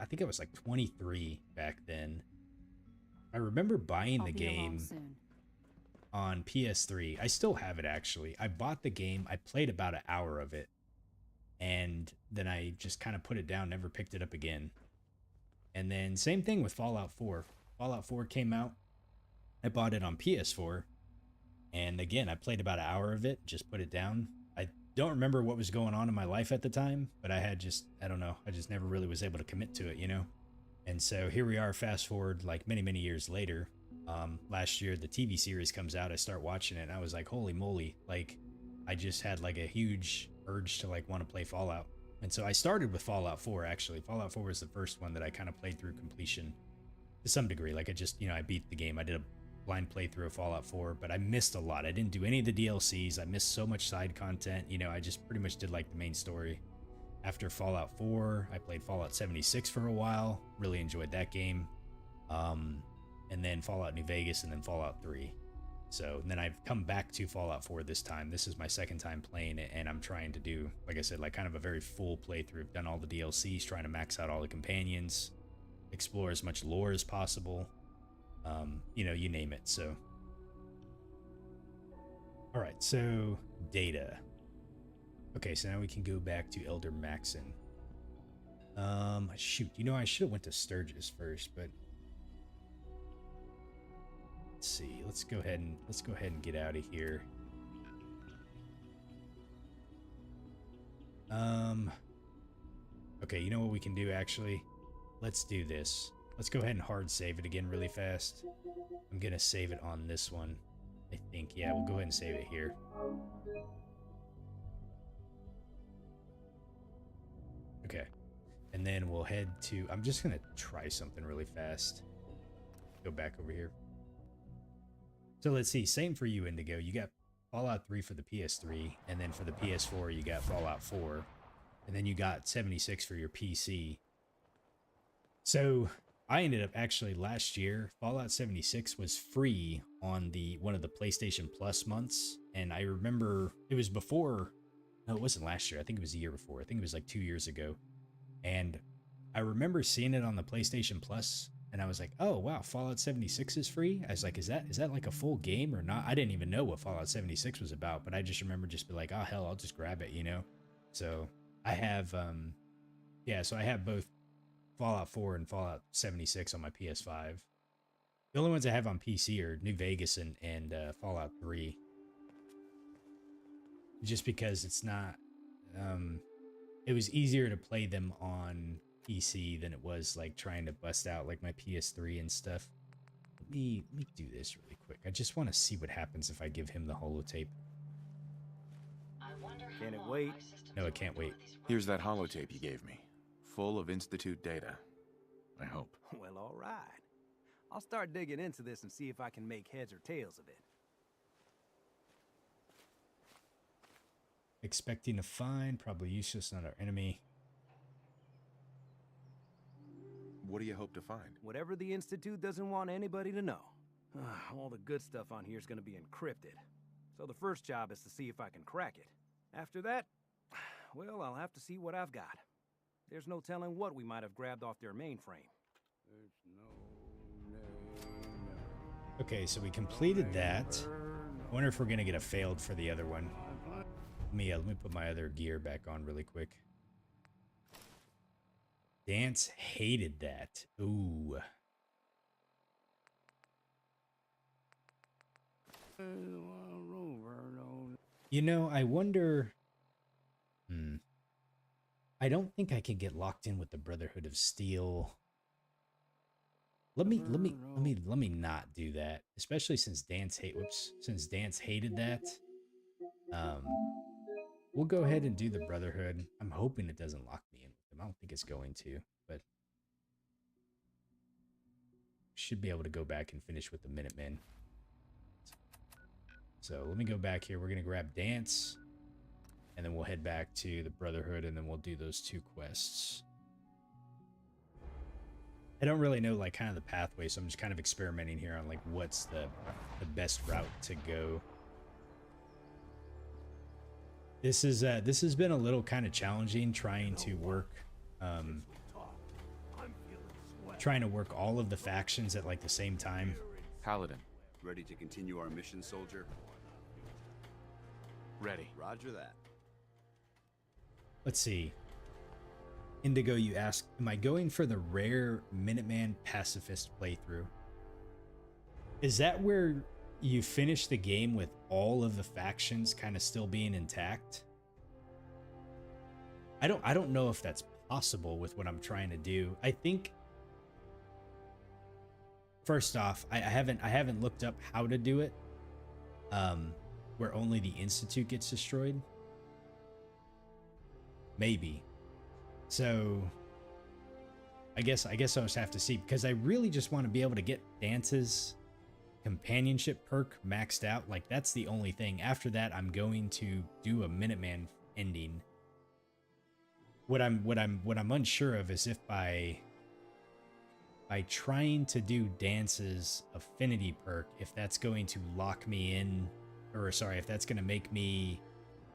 think I was like 23 back then. I remember buying the game on PS3. I still have it, actually. I bought the game. I played about an hour of it. And then I just kind of put it down, never picked it up again. And then same thing with Fallout 4. Fallout 4 came out. I bought it on PS4. And again, I played about an hour of it, just put it down. I don't remember what was going on in my life at the time, but I don't know. I just never really was able to commit to it, you know? And so here we are, fast forward like many, many years later. Last year, the TV series comes out. I start watching it, and I was like, holy moly. Like, I just had like a huge urge to like want to play Fallout. And so I started with Fallout 4 actually. Fallout 4 was the first one that I kind of played through completion to some degree. Like I just, you know, I beat the game. I did a blind playthrough of Fallout 4, but I missed a lot. I didn't do any of the DLCs. I missed so much side content. You know, I just pretty much did like the main story. After Fallout 4, I played Fallout 76 for a while. Really enjoyed that game. And then Fallout New Vegas and then Fallout 3. So and then I've come back to Fallout 4 this time. This is my second time playing it, and I'm trying to do, like I said, like kind of a very full playthrough. I've done all the DLCs, trying to max out all the companions, explore as much lore as possible. You know, you name it. So, all right. So data. Okay, so now we can go back to Elder Maxon. Shoot, you know, I should have went to Sturgis first, but let's see. Let's go ahead and get out of here. Okay, you know what we can do actually? Let's do this. Let's go ahead and hard save it again really fast. I'm gonna save it on this one, I think. Yeah, we'll go ahead and save it here. Okay, and then we'll head to, I'm just gonna try something really fast. Go back over here. So let's see, same for you, Indigo. You got Fallout 3 for the PS3, and then for the PS4 you got Fallout 4, and then you got 76 for your PC. So I ended up actually last year, Fallout 76 was free on the one of the PlayStation Plus months, and I remember it was before, no, it wasn't last year. I think it was the year before. I think it was like 2 years ago. And I remember seeing it on the PlayStation Plus, and I was like, oh, wow, Fallout 76 is free? I was like, is that like a full game or not? I didn't even know what Fallout 76 was about, but I just remember just be like, oh, hell, I'll just grab it, you know? So I have, yeah, so I have both Fallout 4 and Fallout 76 on my PS5. The only ones I have on PC are New Vegas and Fallout 3. Just because it's not, it was easier to play them on PC than it was like trying to bust out like my PS3 and stuff. Let me do this really quick. I just want to see what happens if I give him the holotape. Can it wait? No, it can't wait. Here's that holotape you gave me, full of Institute data. I hope. Well, all right. I'll start digging into this and see if I can make heads or tails of it. Expecting to find, probably useless, not our enemy. What do you hope to find? Whatever the Institute doesn't want anybody to know. All the good stuff on here is going to be encrypted. So the first job is to see if I can crack it. After that, well, I'll have to see what I've got. There's no telling what we might have grabbed off their mainframe. Okay, so we completed that. I wonder if we're gonna get a failed for the other one. Let me put my other gear back on really quick. Dance hated that. Ooh. You know, I wonder. I don't think I can get locked in with the Brotherhood of Steel. Let me not do that, especially since Dance hated that. We'll go ahead and do the Brotherhood. I'm hoping it doesn't lock me in with them. I don't think it's going to, but should be able to go back and finish with the Minutemen. So let me go back here. We're gonna grab Dance, and then we'll head back to the Brotherhood, and then we'll do those 2 quests. I don't really know like kind of the pathway, so I'm just kind of experimenting here on like what's the best route to go. This has been a little kind of challenging trying to work all of the factions at like the same time. Paladin. Ready to continue our mission, soldier? Ready. Roger that. Let's see. Indigo, you ask, am I going for the rare Minuteman pacifist playthrough? Is that where you finish the game with all of the factions kind of still being intact? I don't know if that's possible with what I'm trying to do. I think first off, I haven't looked up how to do it. where only the Institute gets destroyed? Maybe. So I guess I'll just have to see, because I really just want to be able to get Dance's companionship perk maxed out. Like, that's the only thing. After that, I'm going to do a Minuteman ending. What I'm unsure of is if by trying to do Dance's affinity perk, if that's going to lock me in, or sorry, if that's going to make me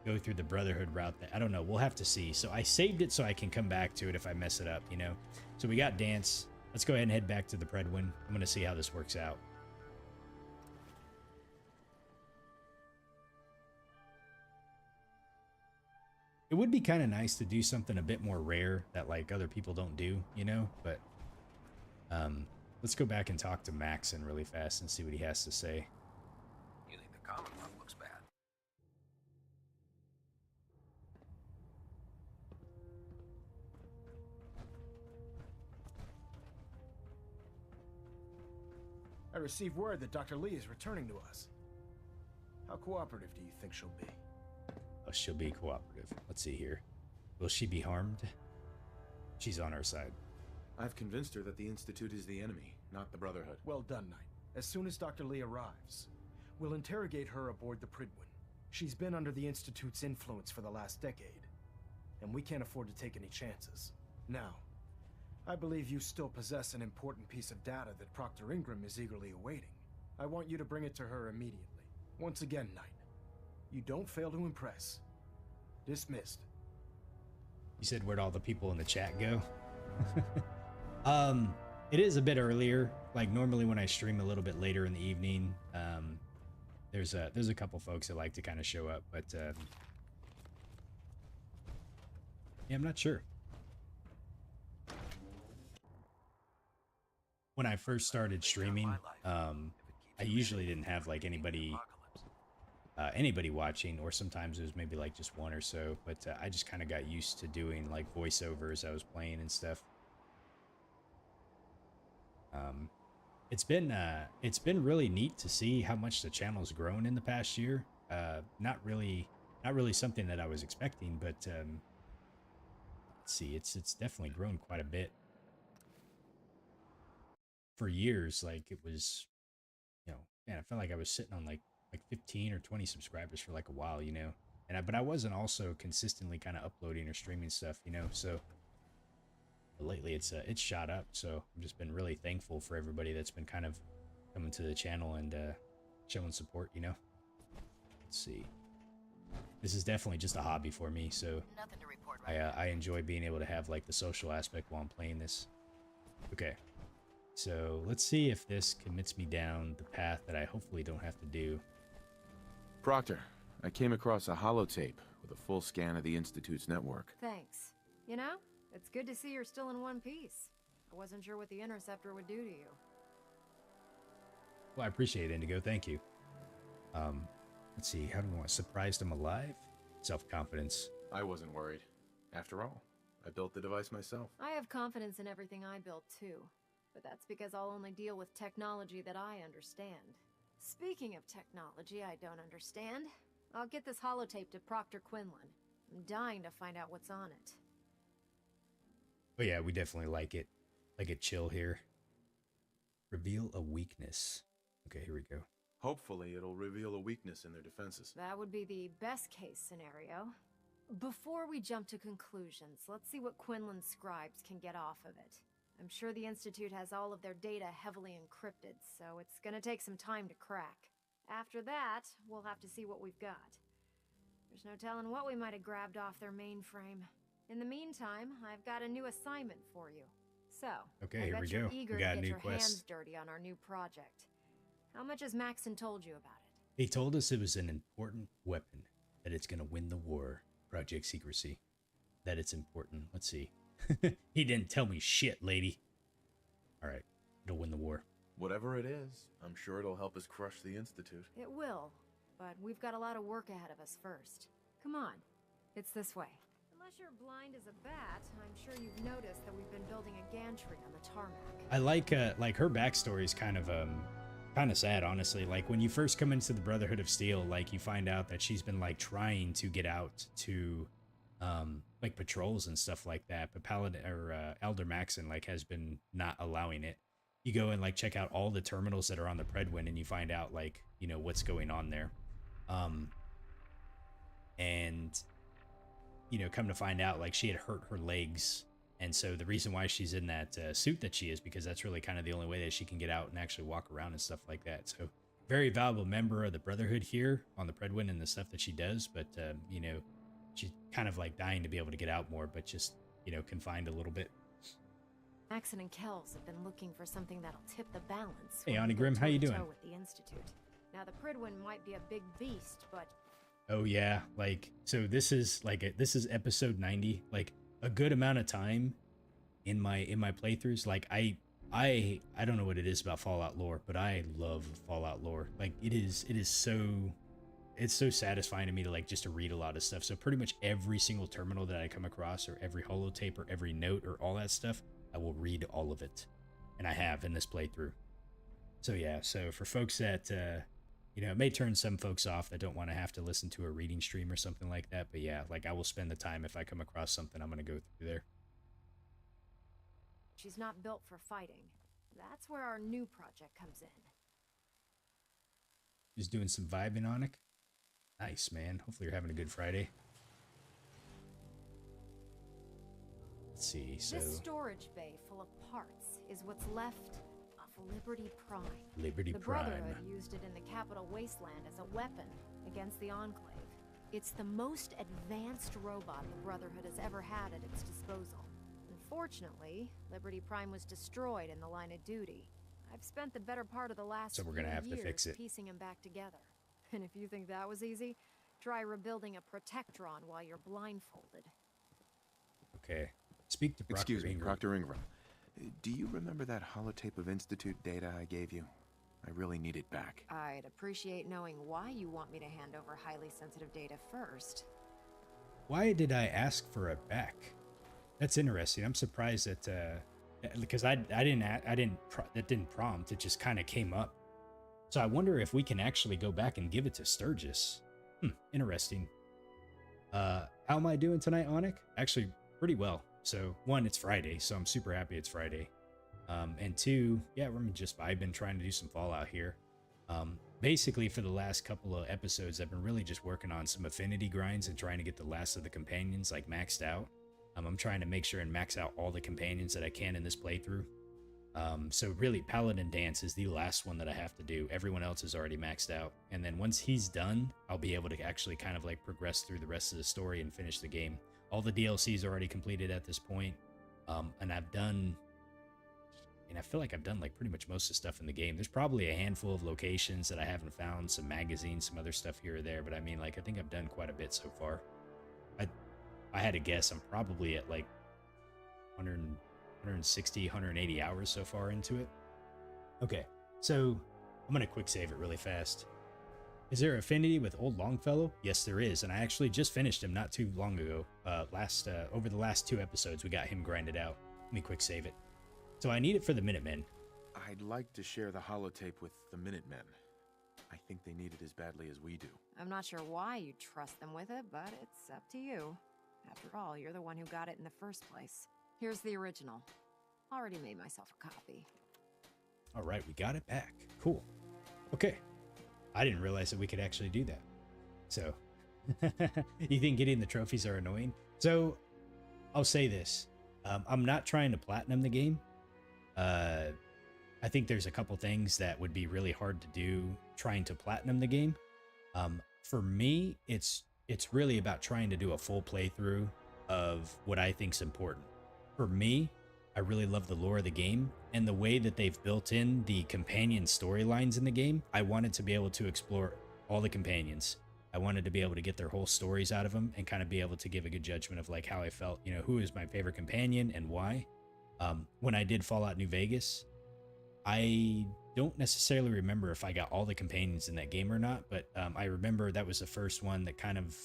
go through the Brotherhood route. That I don't know. We'll have to see. So I saved it so I can come back to it if I mess it up, you know. So we got Dance. Let's go ahead and head back to the Predwin. I'm going to see how this works out. It would be kind of nice to do something a bit more rare that like other people don't do, you know, but let's go back and talk to Maxon really fast and see what he has to say. You think the Commonwealth looks bad? I received word that Dr. Lee is returning to us. How cooperative do you think she'll be? Oh, she'll be cooperative. Let's see here. Will she be harmed? She's on our side. I've convinced her that the Institute is the enemy, not the Brotherhood. Well done, Knight. As soon as Dr. Lee arrives, we'll interrogate her aboard the Prydwen. She's been under the Institute's influence for the last decade, and we can't afford to take any chances. Now, I believe you still possess an important piece of data that Proctor Ingram is eagerly awaiting. I want you to bring it to her immediately. Once again, Knight, you don't fail to impress. Dismissed. You said where'd all the people in the chat go? It is a bit earlier. Like normally when I stream a little bit later in the evening, there's a couple folks that like to kind of show up, but yeah, I'm not sure. When I first started streaming, I usually didn't have like anybody watching, or sometimes it was maybe like just one or so, but I just kind of got used to doing like voiceovers I was playing and stuff. It's been really neat to see how much the channel's grown in the past year. Not really something that I was expecting, but let's see, it's definitely grown quite a bit. For years, like it was, you know, man, I felt like I was sitting on like 15 or 20 subscribers for like a while, you know, but I wasn't also consistently kind of uploading or streaming stuff, you know, so lately it's shot up. So I've just been really thankful for everybody that's been kind of coming to the channel and showing support, you know. Let's see, this is definitely just a hobby for me, so Nothing to report right I enjoy being able to have like the social aspect while I'm playing this. Okay, so let's see if this commits me down the path that I hopefully don't have to do. Proctor, I came across a holotape with a full scan of the Institute's network. Thanks. You know, it's good to see you're still in one piece. I wasn't sure what the Interceptor would do to you. Well, I appreciate it, Indigo. Thank you. Let's see. How do I want? Surprised I'm alive? Self-confidence. I wasn't worried. After all, I built the device myself. I have confidence in everything I built too, but that's because I'll only deal with technology that I understand. Speaking of technology I don't understand, I'll get this holotape to Proctor Quinlan. I'm dying to find out what's on it. Oh yeah, we definitely like it. Like it chill here. Reveal a weakness. Okay, here we go. Hopefully it'll reveal a weakness in their defenses. That would be the best case scenario. Before we jump to conclusions, let's see what Quinlan's scribes can get off of it. I'm sure the Institute has all of their data heavily encrypted, so it's gonna take some time to crack. After that, we'll have to see what we've got. There's no telling what we might have grabbed off their mainframe. In the meantime, I've got a new assignment for you. So, okay, I here bet we you're go. eager We got to a get new your quest. hands dirty on our new project. How much has Maxon told you about it? He told us it was an important weapon, that it's going to win the war. Project Secrecy. That it's important. Let's see. He didn't tell me shit, lady. Alright, it'll win the war. Whatever it is, I'm sure it'll help us crush the Institute. It will, but we've got a lot of work ahead of us first. Come on, it's this way. Unless you're blind as a bat, I'm sure you've noticed that we've been building a gantry on the tarmac. I like her backstory is kind kind of sad, honestly. Like when you first come into the Brotherhood of Steel, like you find out that she's been like trying to get out to like patrols and stuff like that, but Paladin or Elder Maxon like has been not allowing it. You go and like check out all the terminals that are on the Predwin, and you find out like, you know, what's going on there. And you know, come to find out like she had hurt her legs, and so the reason why she's in that suit that she is, because that's really kind of the only way that she can get out and actually walk around and stuff like that. So very valuable member of the Brotherhood here on the Predwin and the stuff that she does, but you know, she's kind of like dying to be able to get out more, but just, you know, confined a little bit. Maxon and Kells have been looking for something that'll tip the balance. Hey, when Ani we go Grim, how you toe-to-toe doing? with the Institute. Now, the Pridwin might be a big beast, but Oh yeah, like so this is like this is episode 90, like a good amount of time in my playthroughs. Like I don't know what it is about Fallout lore, but I love Fallout lore. Like it's so satisfying to me to like just to read a lot of stuff. So pretty much every single terminal that I come across, or every holotape, or every note, or all that stuff, I will read all of it, and I have in this playthrough. So yeah, so for folks that you know, it may turn some folks off that don't want to have to listen to a reading stream or something like that, but yeah, like I will spend the time. If I come across something, I'm going to go through there. she's not built for fighting. That's where our new project comes in. Just doing some vibing on it. Nice, man. Hopefully you're having a good Friday. Let's see, so... This storage bay full of parts is what's left of Liberty Prime. Liberty the Prime. Brotherhood used it in the capital wasteland as a weapon against the Enclave. It's the most advanced robot the Brotherhood has ever had at its disposal. Unfortunately, Liberty Prime was destroyed in the line of duty. I've spent the better part of the last So we're gonna few have to years fix it. piecing them back together. And if you think that was easy, try rebuilding a Protectron while you're blindfolded. Okay. Speak to Proctor Excuse me, Ingram. Proctor Ingram. Do you remember that holotape of Institute data I gave you? I really need it back. I'd appreciate knowing why you want me to hand over highly sensitive data first. Why did I ask for it back? That's interesting. I'm surprised that because that didn't prompt. It just kind of came up. So I wonder if we can actually go back and give it to Sturgis. Interesting. How am I doing tonight, Onik? Actually, pretty well. So one, it's Friday, so I'm super happy it's Friday. And two, yeah, we're just vibing, trying to do some Fallout here. Basically, for the last couple of episodes, I've been really just working on some affinity grinds and trying to get the last of the companions like maxed out. I'm trying to make sure and max out all the companions that I can in this playthrough. So really, Paladin Dance is the last one that I have to do. Everyone else is already maxed out. And then once he's done, I'll be able to actually kind of like progress through the rest of the story and finish the game. All the DLCs are already completed at this point. And I've done... And I feel like I've done like pretty much most of the stuff in the game. There's probably a handful of locations that I haven't found, some magazines, some other stuff here or there. But I mean, like, I think I've done quite a bit so far. I had to guess, I'm probably at like 160, 180 hours so far into it. Okay, so I'm going to quick save it really fast. Is there affinity with Old Longfellow? Yes, there is, and I actually just finished him not too long ago. Over the last 2 episodes, we got him grinded out. Let me quick save it. So I need it for the Minutemen. I'd like to share the holotape with the Minutemen. I think they need it as badly as we do. I'm not sure why you trust them with it, but it's up to you. After all, you're the one who got it in the first place. Here's the original. Already made myself a copy. All right, we got it back. Cool. Okay. I didn't realize that we could actually do that. So, you think getting the trophies are annoying? So, I'll say this. I'm not trying to platinum the game. I think there's a couple things that would be really hard to do trying to platinum the game. For me, it's really about trying to do a full playthrough of what I think's important. For me, I really love the lore of the game and the way that they've built in the companion storylines in the game. I wanted to be able to explore all the companions. I wanted to be able to get their whole stories out of them and kind of be able to give a good judgment of like how I felt, you know, who is my favorite companion and why. When I did Fallout New Vegas, I don't necessarily remember if I got all the companions in that game or not, but I remember that was the first one that kind of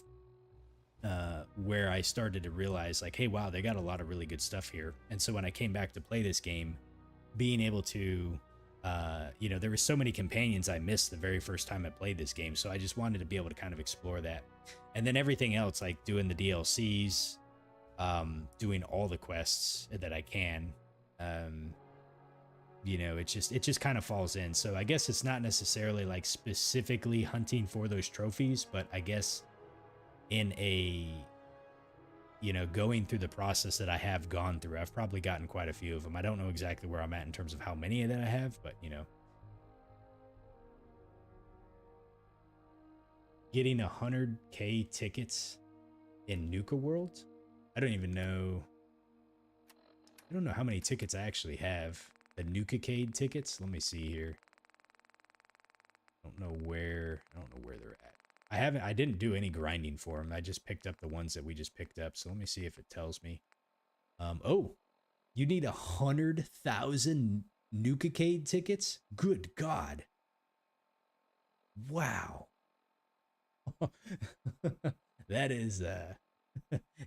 where I started to realize like, hey, wow, they got a lot of really good stuff here. And so when I came back to play this game, being able to you know, there were so many companions I missed the very first time I played this game, so I just wanted to be able to kind of explore that. And then everything else, like doing the DLCs, doing all the quests that I can, you know, it just kind of falls in. So I guess it's not necessarily like specifically hunting for those trophies, but I guess in a, you know, going through the process that I have gone through, I've probably gotten quite a few of them. I don't know exactly where I'm at in terms of how many that I have, but you know, getting 100K tickets in Nuka-World. I don't even know. I don't know how many tickets I actually have. The Nuka-Cade tickets. Let me see here. I don't know where they're at. I didn't do any grinding for them. I just picked up the ones that we just picked up. So let me see if it tells me. Oh, you need 100,000 Nuka-Cade tickets? Good God. Wow. That is,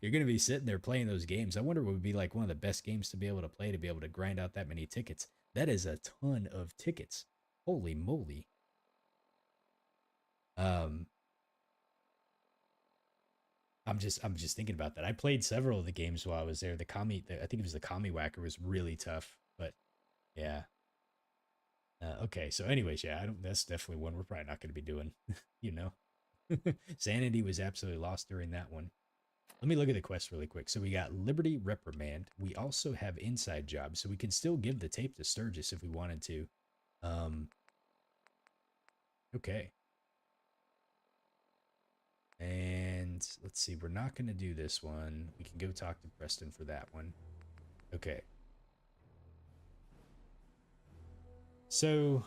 you're going to be sitting there playing those games. I wonder what would be like one of the best games to be able to play, to be able to grind out that many tickets. That is a ton of tickets. Holy moly. I'm just thinking about that. I played several of the games while I was there. I think it was the Commie Whacker was really tough, but yeah. Okay, so anyways, yeah, that's definitely one we're probably not going to be doing, you know. Sanity was absolutely lost during that one. Let me look at the quest really quick. So we got Liberty Reprimand. We also have Inside Job, so we can still give the tape to Sturgis if we wanted to. Okay. And let's see, we're not going to do this one. We can go talk to Preston for that one. Okay. So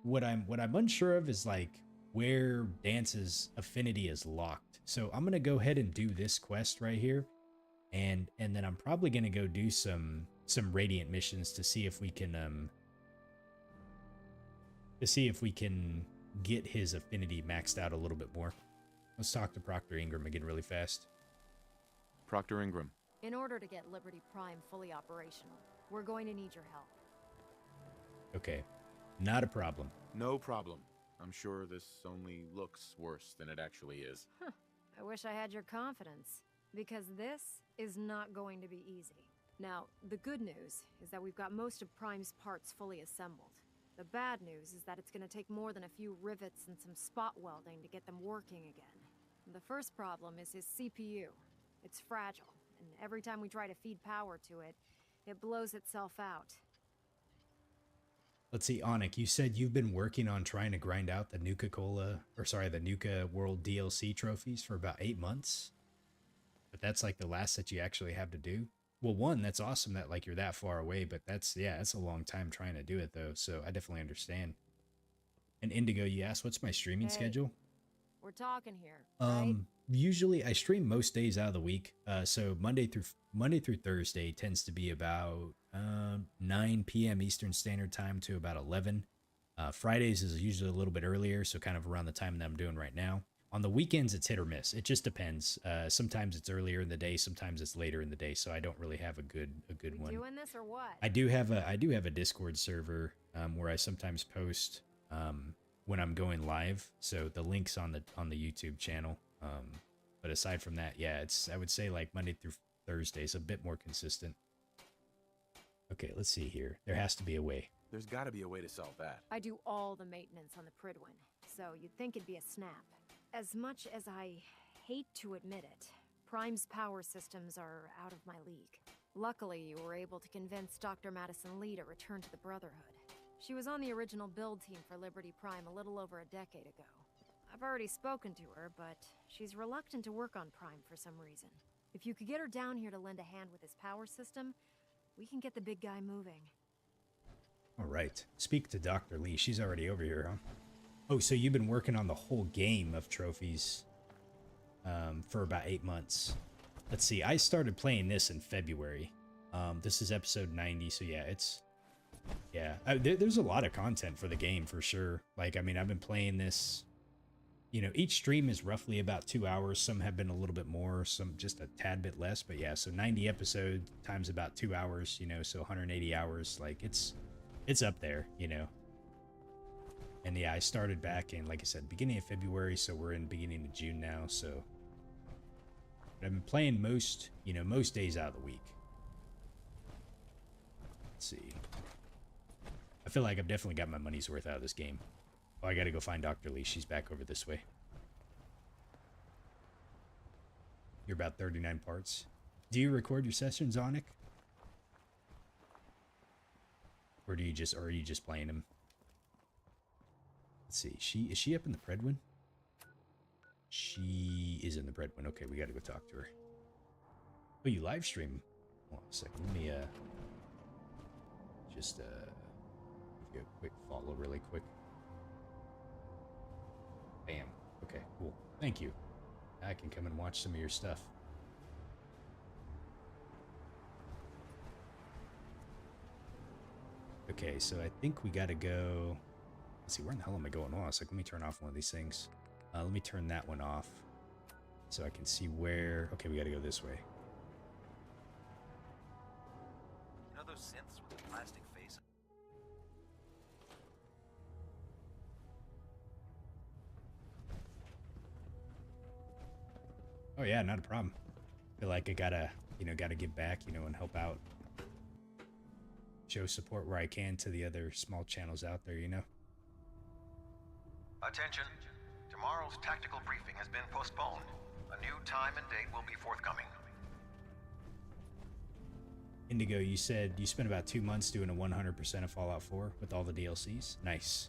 what I'm unsure of is like where Dance's affinity is locked. So I'm going to go ahead and do this quest right here. And then I'm probably going to go do some Radiant missions to see if we can get his affinity maxed out a little bit more. Let's talk to Proctor Ingram again really fast. Proctor Ingram. In order to get Liberty Prime fully operational, we're going to need your help. Okay. Not a problem. No problem. I'm sure this only looks worse than it actually is. Huh. I wish I had your confidence, because this is not going to be easy. Now, the good news is that we've got most of Prime's parts fully assembled. The bad news is that it's going to take more than a few rivets and some spot welding to get them working again. The first problem is his CPU. It's fragile, and every time we try to feed power to it, it blows itself out. Let's see, Onik, you said you've been working on trying to grind out the the Nuka-World DLC trophies for about 8 months. But that's like the last that you actually have to do. Well, one, that's awesome that like you're that far away, but that's a long time trying to do it though. So I definitely understand. And Indigo, you asked, what's my streaming schedule? We're talking here, right? Usually I stream most days out of the week. So Monday through Thursday tends to be about 9 p.m. Eastern Standard Time to about 11. Fridays is usually a little bit earlier, so kind of around the time that I'm doing right now. On the weekends, it's hit or miss. It just depends. Sometimes it's earlier in the day, sometimes it's later in the day. So I don't really have a good one. Doing this or what? I do have a Discord server where I sometimes post when I'm going live. So the link's on the YouTube channel. But aside from that, yeah, I would say like Monday through Thursday is a bit more consistent. Okay, let's see here. There has to be a way. There's got to be a way to solve that. I do all the maintenance on the Pridwin, so you'd think it'd be a snap. As much as I hate to admit it, Prime's power systems are out of my league. Luckily, you were able to convince Dr. Madison Lee to return to the Brotherhood. She was on the original build team for Liberty Prime a little over a decade ago. I've already spoken to her, but she's reluctant to work on Prime for some reason. If you could get her down here to lend a hand with his power system, we can get the big guy moving. All right. Speak to Dr. Lee. She's already over here, huh? Oh, so you've been working on the whole game of trophies for about 8 months. Let's see. I started playing this in February. This is episode 90, so yeah, there's a lot of content for the game for sure. Like, I mean, I've been playing this, you know, each stream is roughly about 2 hours. Some have been a little bit more, some just a tad bit less. But yeah, so 90 episodes times about 2 hours, you know, so 180 hours. Like, it's up there, you know. And yeah, I started back in, like I said, beginning of February, so we're in beginning of June now, so I've been playing most days out of the week. Let's see. I feel like I've definitely got my money's worth out of this game. Oh, I gotta go find Dr. Lee. She's back over this way. You're about 39 parts. Do you record your sessions, Onic? Or are you just playing them? Let's see. Is she up in the bread one? She is in the bread one. Okay, we gotta go talk to her. Oh, you live stream? Hold on a second. Let me just give you a quick follow really quick. Bam. Okay, cool. Thank you. I can come and watch some of your stuff. Okay, so I think we gotta go. Let's see, where in the hell am I going? Oh, it's like, let me turn off one of these things. Let me turn that one off so I can see where. Okay, we gotta go this way. You know those synths with the plastic face? Oh yeah, not a problem. Feel like I gotta give back, you know, and help out. Show support where I can to the other small channels out there, you know. Attention. Tomorrow's tactical briefing has been postponed. A new time and date will be forthcoming. Indigo, you said you spent about 2 months doing a 100% of Fallout 4 with all the DLCs. Nice.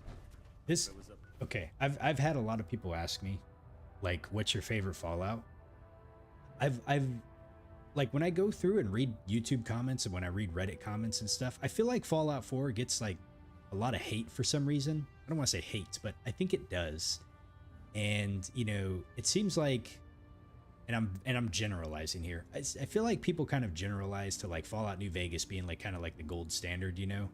This, okay, I've had a lot of people ask me, like, what's your favorite Fallout? I've like, when I go through and read YouTube comments and when I read Reddit comments and stuff, I feel like Fallout 4 gets like a lot of hate for some reason. I don't want to say hate, but I think it does. And, you know, it seems like, and I'm generalizing here. I feel like people kind of generalize to like Fallout New Vegas being like kind of like the gold standard, you know?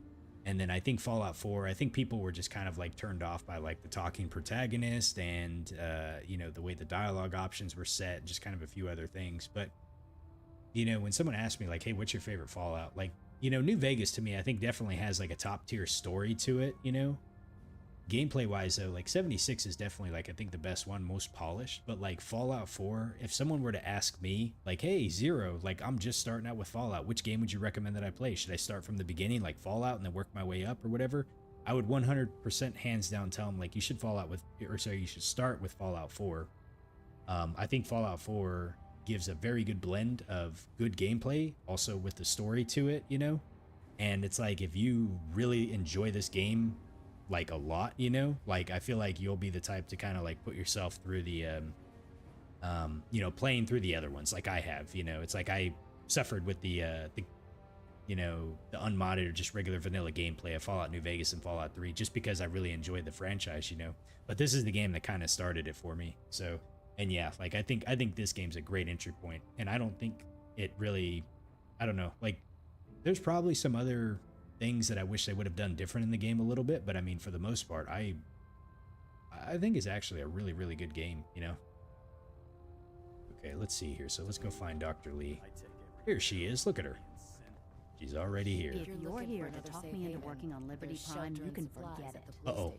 And then I think Fallout 4, I think people were just kind of like turned off by like the talking protagonist and, you know, the way the dialogue options were set, just kind of a few other things. But, you know, when someone asks me like, hey, what's your favorite Fallout? Like, you know, New Vegas to me, I think definitely has like a top tier story to it, you know? Gameplay wise though, like 76 is definitely like, I think the best one, most polished. But like Fallout 4, if someone were to ask me like, hey, Zero, like I'm just starting out with Fallout, which game would you recommend that I play? Should I start from the beginning like Fallout and then work my way up or whatever? I would 100% hands down tell them like you should you should start with Fallout 4. I think Fallout 4 gives a very good blend of good gameplay, also with the story to it, you know? And it's like, if you really enjoy this game like a lot, you know, like I feel like you'll be the type to kind of like put yourself through the you know, playing through the other ones like I have, you know. It's like I suffered with the you know, the unmodded or just regular vanilla gameplay of Fallout New Vegas and Fallout 3 just because I really enjoyed the franchise, you know. But this is the game that kind of started it for me. So, and yeah, like I think this game's a great entry point, and I don't think it really, I don't know, like there's probably some other things that I wish they would have done different in the game a little bit, but I mean, for the most part, I think it's actually a really, really good game, you know? Okay, let's see here. So let's go find Dr. Lee. Here she is. Look at her. She's already here. If you're here to talk me into working on Liberty Prime, you can forget it. Uh-oh.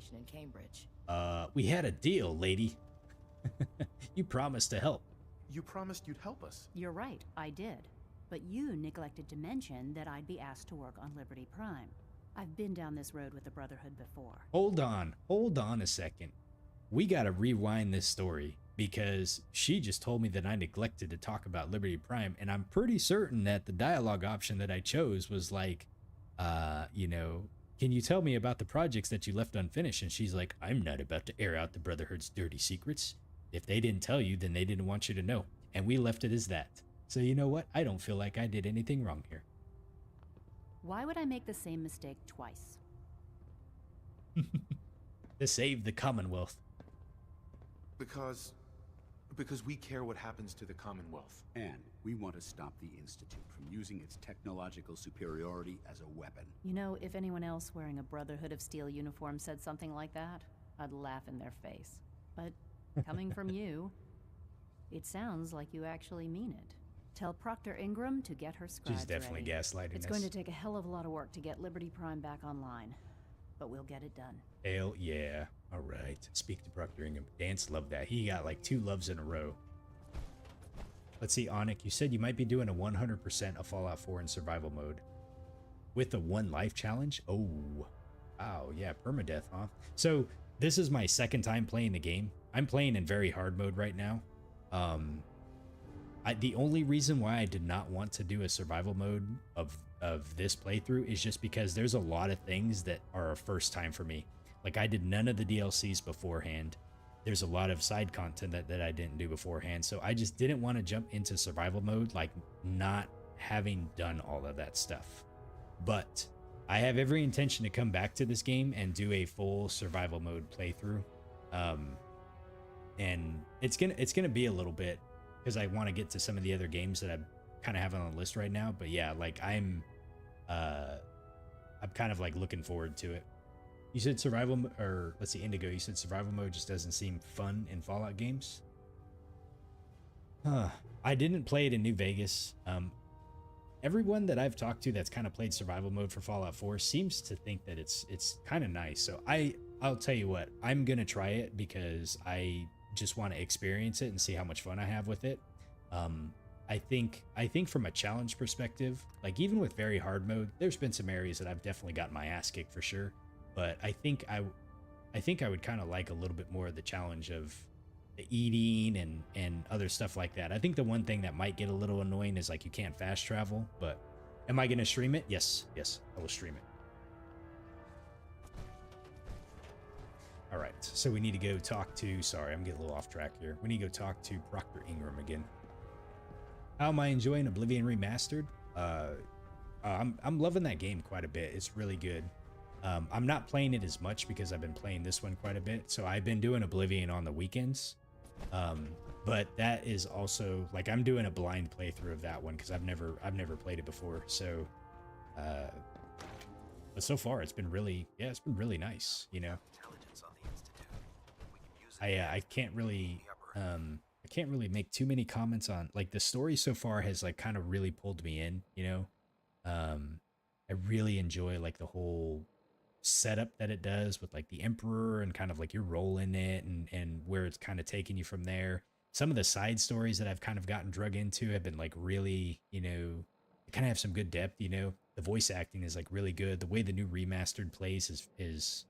We had a deal, lady. You promised to help. You promised you'd help us. You're right, I did. But you neglected to mention that I'd be asked to work on Liberty Prime. I've been down this road with the Brotherhood before. Hold on a second. We gotta rewind this story, because she just told me that I neglected to talk about Liberty Prime, and I'm pretty certain that the dialogue option that I chose was like, you know, can you tell me about the projects that you left unfinished? And she's like, I'm not about to air out the Brotherhood's dirty secrets. If they didn't tell you, then they didn't want you to know. And we left it as that. So you know what? I don't feel like I did anything wrong here. Why would I make the same mistake twice? To save the Commonwealth. Because we care what happens to the Commonwealth. And we want to stop the Institute from using its technological superiority as a weapon. You know, if anyone else wearing a Brotherhood of Steel uniform said something like that, I'd laugh in their face. But Coming from you, it sounds like you actually mean it. Tell Proctor Ingram to get her scribes She's definitely ready. gaslighting It's us. going to take a hell of a lot of work to get Liberty Prime back online, but we'll get it done. Hell yeah. All right. Speak to Proctor Ingram. Dance loved that. He got like 2 loves in a row. Let's see, Onic, you said you might be doing a 100% of Fallout 4 in survival mode with a 1 life challenge. Oh, wow. Yeah, permadeath, huh? So this is my second time playing the game. I'm playing in very hard mode right now. The only reason why I did not want to do a survival mode of this playthrough is just because there's a lot of things that are a first time for me. Like, I did none of the DLCs beforehand. There's a lot of side content that I didn't do beforehand. So I just didn't want to jump into survival mode, like not having done all of that stuff. But I have every intention to come back to this game and do a full survival mode playthrough. And it's gonna be a little bit, because I want to get to some of the other games that I'm kind of having on the list right now. But yeah, like I'm kind of like looking forward to it. You said survival, or let's see, Indigo, you said survival mode just doesn't seem fun in Fallout games. I didn't play it in New Vegas. Everyone that I've talked to that's kind of played survival mode for Fallout 4 seems to think that it's kind of nice. So I'll tell you what, I'm gonna try it because I just want to experience it and see how much fun I have with it. I think from a challenge perspective, like even with very hard mode, there's been some areas that I've definitely gotten my ass kicked for sure. But I think I would kind of like a little bit more of the challenge of the eating and other stuff like that. I think the one thing that might get a little annoying is like you can't fast travel. But am I going to stream it? Yes, I will stream it. All right, so we need to go talk to, sorry, I'm getting a little off track here. We need to go talk to Proctor Ingram again. How am I enjoying Oblivion Remastered? I'm loving that game quite a bit. It's really good. I'm not playing it as much because I've been playing this one quite a bit. So I've been doing Oblivion on the weekends. But that is also, like, I'm doing a blind playthrough of that one because I've never played it before. So, but so far it's been really nice, you know. I can't really make too many comments on, like, the story so far has like kind of really pulled me in, you know. I really enjoy like the whole setup that it does with like the Emperor and kind of like your role in it and where it's kind of taking you from there. Some of the side stories that I've kind of gotten drug into have been like really, you know, kind of have some good depth, you know. The voice acting is like really good. The way the new remastered plays is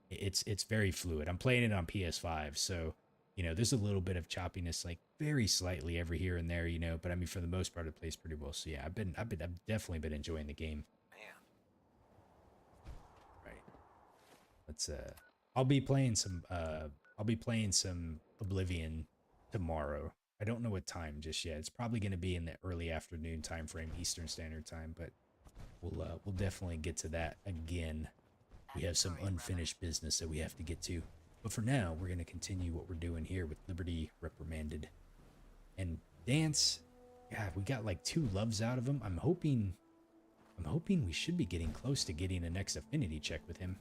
it's very fluid. I'm playing it on PS5, so you know, there's a little bit of choppiness, like very slightly every here and there, you know, but I mean, for the most part, it plays pretty well. So yeah, I've definitely been enjoying the game. Right. Let's I'll be playing some Oblivion tomorrow. I don't know what time just yet. It's probably going to be in the early afternoon time frame, Eastern Standard Time, but we'll definitely get to that again. We have some unfinished business that we have to get to. But for now, we're going to continue what we're doing here with Liberty Reprimanded. And Dance, God, we got like 2 loves out of him. I'm hoping we should be getting close to getting a next affinity check with him.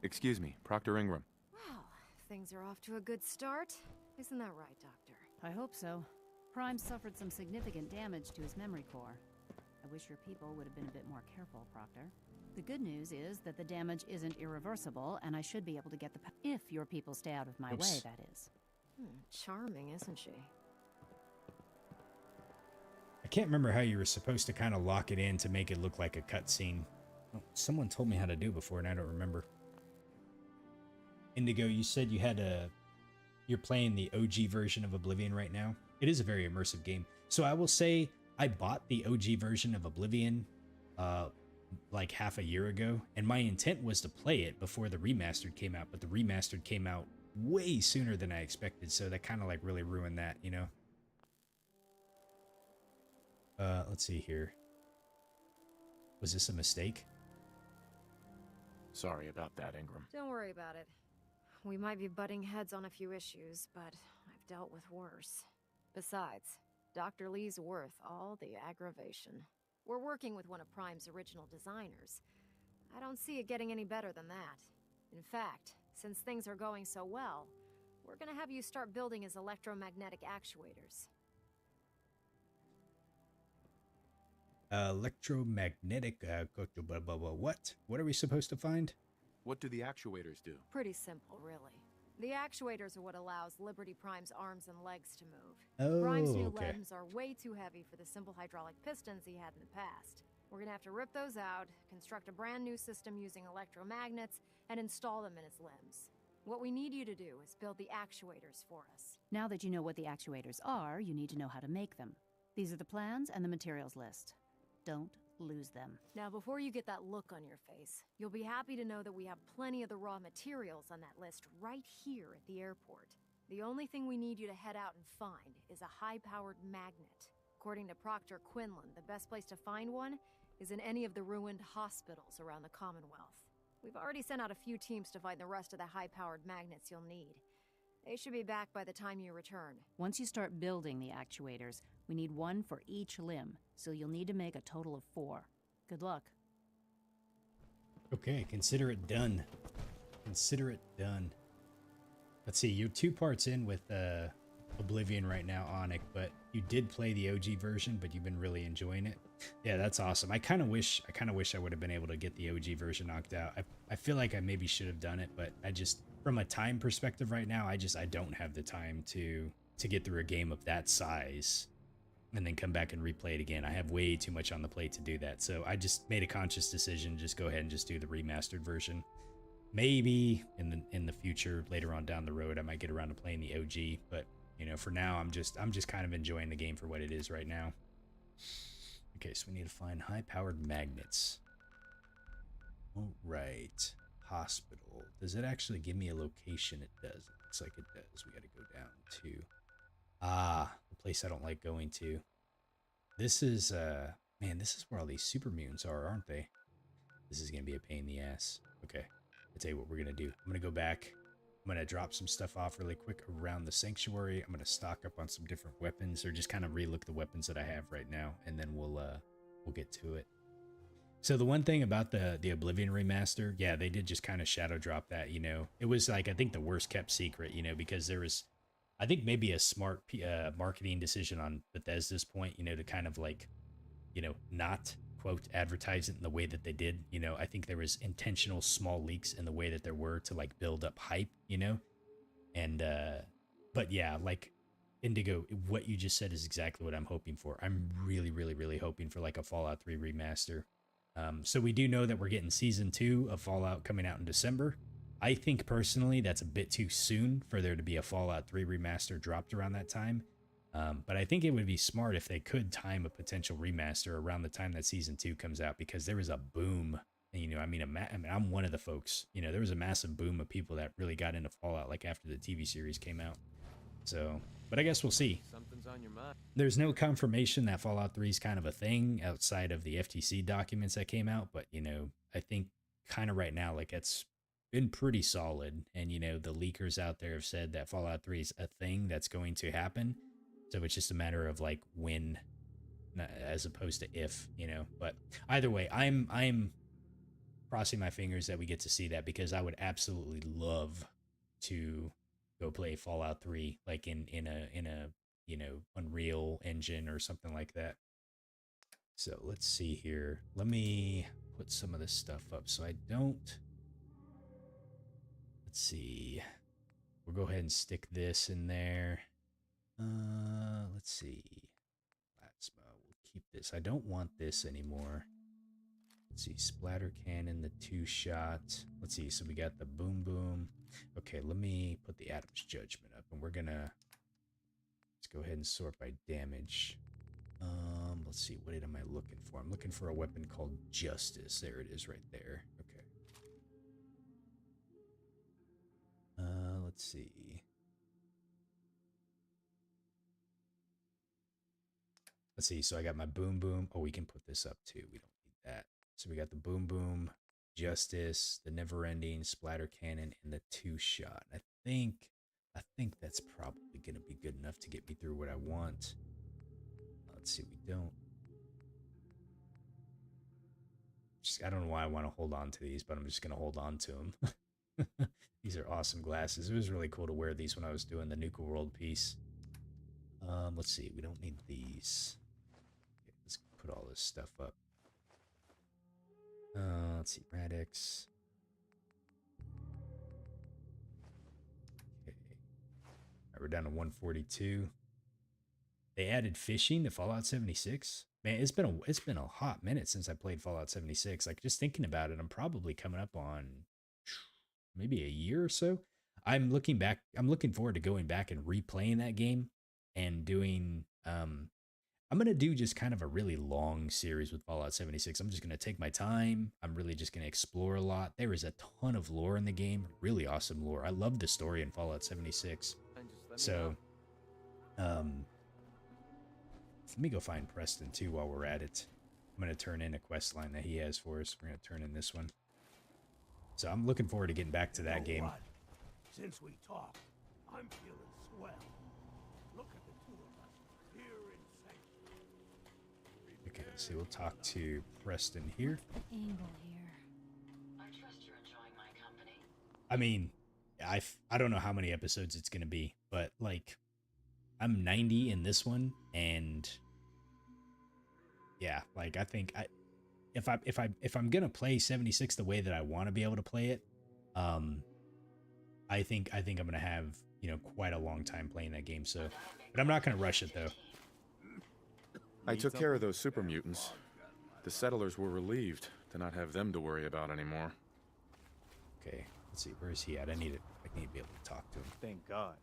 Excuse me, Proctor Ingram. Wow, things are off to a good start. Isn't that right, Doctor? I hope so. Prime suffered some significant damage to his memory core. I wish your people would have been a bit more careful, Proctor. The good news is that the damage isn't irreversible, and I should be able to get the if your people stay out of my way, that is. Charming, isn't she? I can't remember how you were supposed to kind of lock it in to make it look like a cutscene. Oh, someone told me how to do before, and I don't remember. Indigo, you said you're playing the OG version of Oblivion right now. It is a very immersive game. So I will say I bought the OG version of Oblivion like half a year ago, and my intent was to play it before the remastered came out, but the remastered came out way sooner than I expected, so that kind of like really ruined that, you know. Let's see here. Was this a mistake? Sorry about that, Ingram. Don't worry about it. We might be butting heads on a few issues, but I've dealt with worse. Besides, Dr. Lee's worth all the aggravation. We're working with one of Prime's original designers. I don't see it getting any better than that. In fact, since things are going so well, we're gonna have you start building his electromagnetic actuators. Electromagnetic, blah, blah, blah, what? What are we supposed to find? What do the actuators do? Pretty simple, really. The actuators are what allows Liberty Prime's arms and legs to move. Oh, Prime's new okay. limbs are way too heavy for the simple hydraulic pistons he had in the past. We're gonna have to rip those out, construct a brand new system using electromagnets, and install them in his limbs. What we need you to do is build the actuators for us. Now that you know what the actuators are, you need to know how to make them. These are the plans and the materials list. Don't lose them. Now, before you get that look on your face, you'll be happy to know that we have plenty of the raw materials on that list right here at the airport. The only thing we need you to head out and find is a high-powered magnet. According to Proctor Quinlan, the best place to find one is in any of the ruined hospitals around the Commonwealth. We've already sent out a few teams to find the rest of the high-powered magnets you'll need. They should be back by the time you return. Once you start building the actuators, we need one for each limb, so you'll need to make a total of 4. Good luck. Okay, consider it done. Consider it done. Let's see, you're 2 parts in with Oblivion right now, Onic, but you did play the OG version, but you've been really enjoying it. Yeah, that's awesome. I kind of wish I would have been able to get the OG version knocked out. I feel like I maybe should have done it, but I just, from a time perspective right now, I don't have the time to get through a game of that size and then come back and replay it again. I have way too much on the plate to do that. So I just made a conscious decision, just go ahead and just do the remastered version. Maybe in the future, later on down the road, I might get around to playing the OG, but you know, for now, I'm just kind of enjoying the game for what it is right now. Okay, so we need to find high-powered magnets. All right, hospital. Does it actually give me a location? It does. It looks like it does. We got to go down to the place I don't like going to. This is man, this is where all these super mutants are, aren't they? This is gonna be a pain in the ass. Okay, I'll tell you what we're gonna do. I'm gonna go back. I'm going to drop some stuff off really quick around the sanctuary. I'm going to stock up on some different weapons, or just kind of relook the weapons that I have right now, and then we'll get to it. So the one thing about the Oblivion remaster, yeah, they did just kind of shadow drop that, you know. It was like, I think, the worst kept secret, you know, because there was, I think, maybe a smart marketing decision on Bethesda's point, you know, to kind of like, you know, not quote advertise it in the way that they did. You know, I think there was intentional small leaks in the way that there were to like build up hype, you know. And but yeah, like Indigo, what you just said is exactly what I'm hoping for. I'm really hoping for like a Fallout 3 remaster. So we do know that we're getting season 2 of Fallout coming out in December. I think personally that's a bit too soon for there to be a Fallout 3 remaster dropped around that time. But I think it would be smart if they could time a potential remaster around the time that season 2 comes out, because there was a boom. And, you know, I mean, I'm one of the folks, you know, there was a massive boom of people that really got into Fallout like after the TV series came out. So, but I guess we'll see. Something's on your mind. There's no confirmation that Fallout 3 is kind of a thing outside of the FTC documents that came out. But, you know, I think kind of right now, like it's been pretty solid. And, you know, the leakers out there have said that Fallout 3 is a thing that's going to happen. So it's just a matter of like when, as opposed to if, you know. But either way, I'm crossing my fingers that we get to see that, because I would absolutely love to go play Fallout 3 like in a you know, Unreal Engine or something like that. So let's see here. Let me put some of this stuff up so I don't. Let's see. We'll go ahead and stick this in there. Let's see. Plasma. We'll keep this. I don't want this anymore. Let's see. Splatter cannon, the 2-shot. Let's see. So we got the boom boom. Okay, let me put the Adam's Judgment up, and we're gonna let's go ahead and sort by damage. Let's see. What am I looking for? I'm looking for a weapon called Justice. There it is, right there. Okay. Let's see. Let's see, so I got my boom boom. Oh, we can put this up too. We don't need that. So we got the boom boom, Justice, the never ending, splatter cannon, and the 2-shot. I think that's probably gonna be good enough to get me through what I want. Let's see, we don't. I don't know why I want to hold on to these, but I'm just gonna hold on to them. These are awesome glasses. It was really cool to wear these when I was doing the Nuka-World piece. Let's see. We don't need these. Okay, let's put all this stuff up. Let's see. Radix. Okay. All right, we're down to 142. They added fishing to Fallout 76. Man, it's been a hot minute since I played Fallout 76. Like, just thinking about it, I'm probably coming up on maybe a year or so. I'm looking forward to going back and replaying that game and doing I'm going to do just kind of a really long series with Fallout 76. I'm just going to take my time. I'm really just going to explore a lot. There is a ton of lore in the game, really awesome lore. I love the story in Fallout 76. So let me go find Preston too while we're at it. I'm going to turn in a quest line that he has for us. We're going to turn in this one. So I'm looking forward to getting back to that game. What? Since we talked, I'm feeling swell. Look at the two of us here in sanctuary. Okay, let's see. We'll talk to Preston here. Angle here. I trust you're enjoying my company. I mean, I don't know how many episodes it's going to be, but like I'm 90 in this one, and yeah, like I think if I'm gonna play 76 the way that I want to be able to play it, I think I'm gonna have, you know, quite a long time playing that game. So, but I'm not gonna rush it though. I took care of those super mutants. The settlers were relieved to not have them to worry about anymore. Okay, let's see, where is he at? I need to be able to talk to him. Thank God.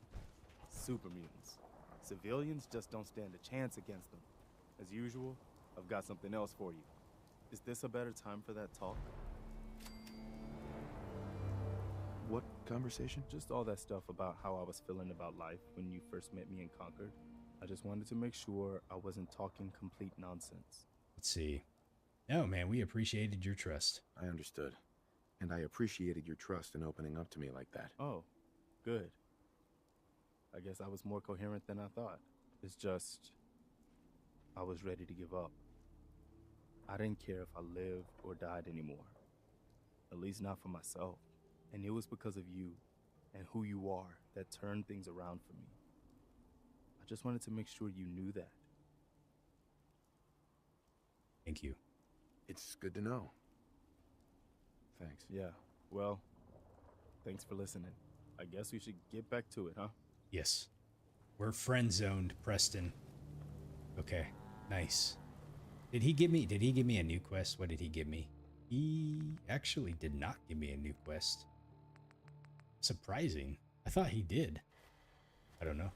Super mutants. Civilians just don't stand a chance against them. As usual, I've got something else for you. Is this a better time for that talk? What conversation? Just all that stuff about how I was feeling about life when you first met me in Concord. I just wanted to make sure I wasn't talking complete nonsense. Let's see. No, man, we appreciated your trust. I understood. And I appreciated your trust in opening up to me like that. Oh, good. I guess I was more coherent than I thought. It's just, I was ready to give up. I didn't care if I lived or died anymore. At least not for myself. And it was because of you and who you are that turned things around for me. I just wanted to make sure you knew that. Thank you. It's good to know. Thanks. Yeah, well, thanks for listening. I guess we should get back to it, huh? Yes. We're friend-zoned, Preston. Okay, nice. Did he give me a new quest? What did he give me? He actually did not give me a new quest. Surprising. I thought he did. I don't know.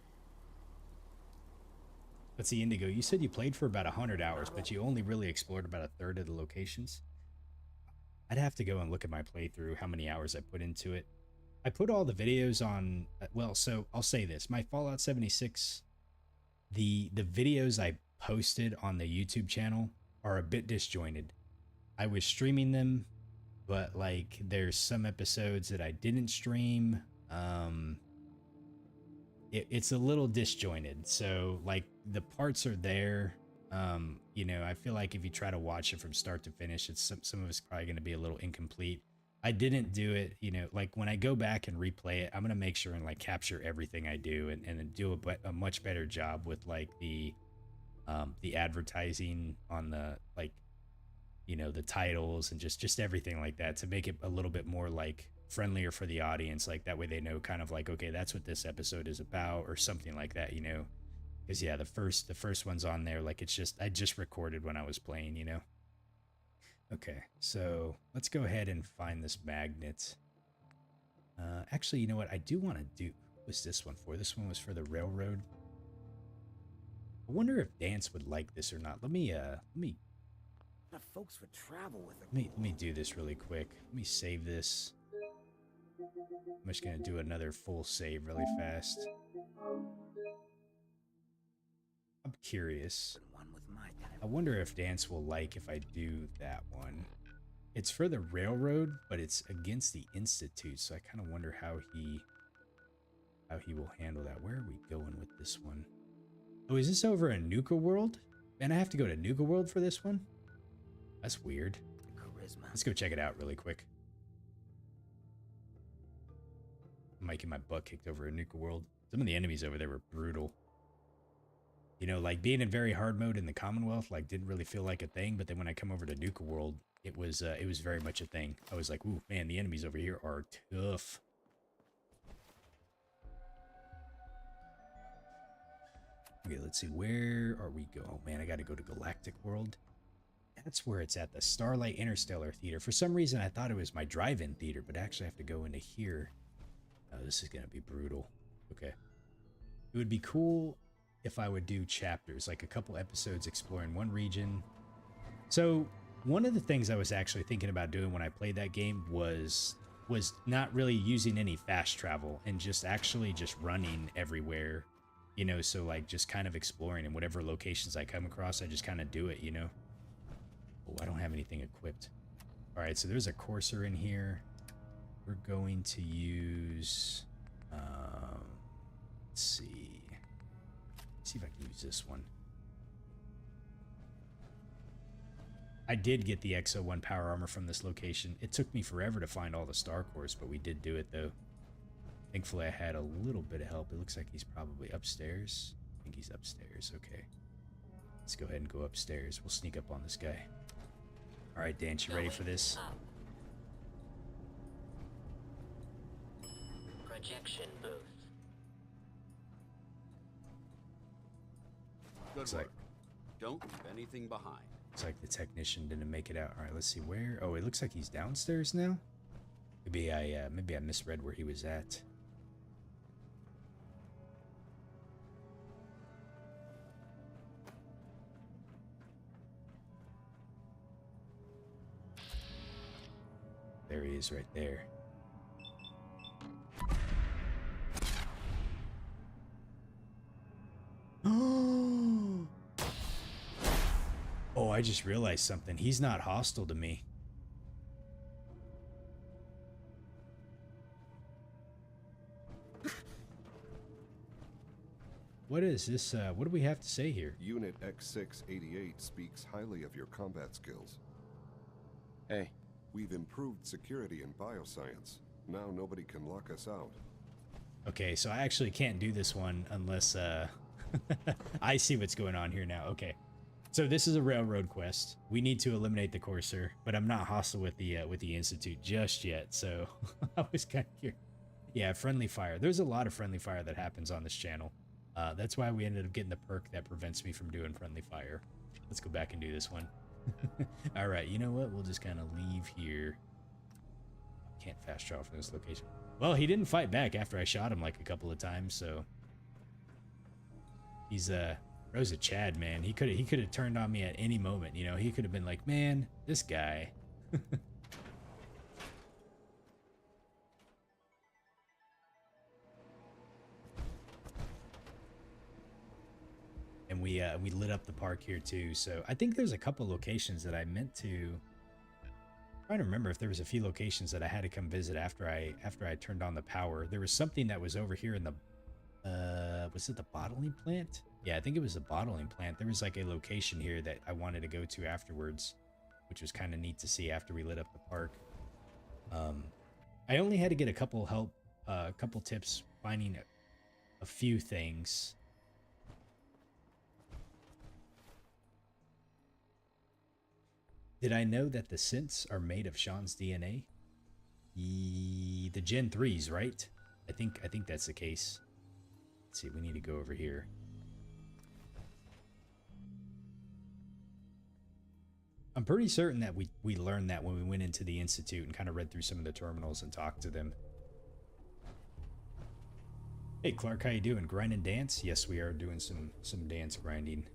Let's see, Indigo, you said you played for about 100 hours, but you only really explored about a third of the locations. I'd have to go and look at my playthrough, how many hours I put into it. I put all the videos on, well, so I'll say this. My Fallout 76, the videos I posted on the YouTube channel are a bit disjointed. I was streaming them, but like there's some episodes that I didn't stream. It's a little disjointed. So like the parts are there. You know, I feel like if you try to watch it from start to finish, it's some of it's probably going to be a little incomplete. I didn't do it, you know, like when I go back and replay it, I'm going to make sure and like capture everything I do and do a much better job with like the advertising on the, like, you know, the titles and just everything like that to make it a little bit more like friendlier for the audience. Like that way they know kind of like, okay, that's what this episode is about or something like that, you know? Because yeah, the first one's on there. Like I just recorded when I was playing, you know? Okay, so let's go ahead and find this magnet. Actually, you know what? I do want to do... What was this one for? This one was for the railroad. I wonder if Dance would like this or not. Let me The folks would travel with let me do this really quick. Let me save this. I'm just gonna do another full save really fast. I'm curious. I wonder if Dance will like if I do that one. It's for the railroad, but it's against the Institute, so I kind of wonder how he will handle that. Where are we going with this one? Oh, is this over in Nuka-World? Man, I have to go to Nuka-World for this one? That's weird. charisma. Let's go check it out really quick. I might get my butt kicked over in Nuka-World. Some of the enemies over there were brutal. You know, like being in very hard mode in the Commonwealth, like didn't really feel like a thing. But then when I come over to Nuka-World, it was very much a thing. I was like, ooh, man, the enemies over here are tough. Okay, let's see, where are we going? Oh, man, I got to go to Galactic World. That's where it's at, the Starlight Interstellar Theater. For some reason, I thought it was my drive-in theater, but actually I have to go into here. Oh, this is going to be brutal. Okay. It would be cool if I would do chapters, like a couple episodes exploring one region. So one of the things I was actually thinking about doing when I played that game was not really using any fast travel and just running everywhere, you know, so like just kind of exploring, and whatever locations I come across, I just kind of do it, you know. Oh, I don't have anything equipped. All right, so there's a courser in here. We're going to use, let's see. See if I can use this one. I did get the XO1 power armor from this location. It took me forever to find all the star cores, but we did do it though. Thankfully I had a little bit of help. It looks like he's probably upstairs. I think he's upstairs. Okay. Let's go ahead and go upstairs. We'll sneak up on this guy. All right, Dan, you ready for this? Projection booth. Good work. Don't leave anything behind. Looks like the technician didn't make it out. All right, let's see where. Oh, it looks like he's downstairs now. Maybe I misread where he was at. There he is right there. Oh, I just realized something. He's not hostile to me. What is this? What do we have to say here? Unit X688 speaks highly of your combat skills. Hey. We've improved security in bioscience. Now nobody can lock us out. Okay, so I actually can't do this one unless I see what's going on here now. Okay. So this is a railroad quest. We need to eliminate the courser, but I'm not hostile with the Institute just yet. So I was kind of curious. Yeah, friendly fire. There's a lot of friendly fire that happens on this channel. That's why we ended up getting the perk that prevents me from doing friendly fire. Let's go back and do this one. All right, you know what? We'll just kind of leave here. Can't fast travel from this location. Well, he didn't fight back after I shot him like a couple of times, so he's Rosa Chad, man. He could have turned on me at any moment, you know. He could have been like, "Man, this guy." And we lit up the park here too. So I think there's a couple locations that I meant to. I'm trying to remember if there was a few locations that I had to come visit after I turned on the power. There was something that was over here in the was it the bottling plant? Yeah, I think it was the bottling plant. There was like a location here that I wanted to go to afterwards, which was kind of neat to see after we lit up the park. I only had to get a couple tips finding a few things. Did I know that the synths are made of Sean's DNA? The Gen 3s, right? I think that's the case. Let's see, we need to go over here. I'm pretty certain that we learned that when we went into the Institute and kind of read through some of the terminals and talked to them. Hey Clark, how you doing? Grind and dance? Yes, we are doing some dance grinding.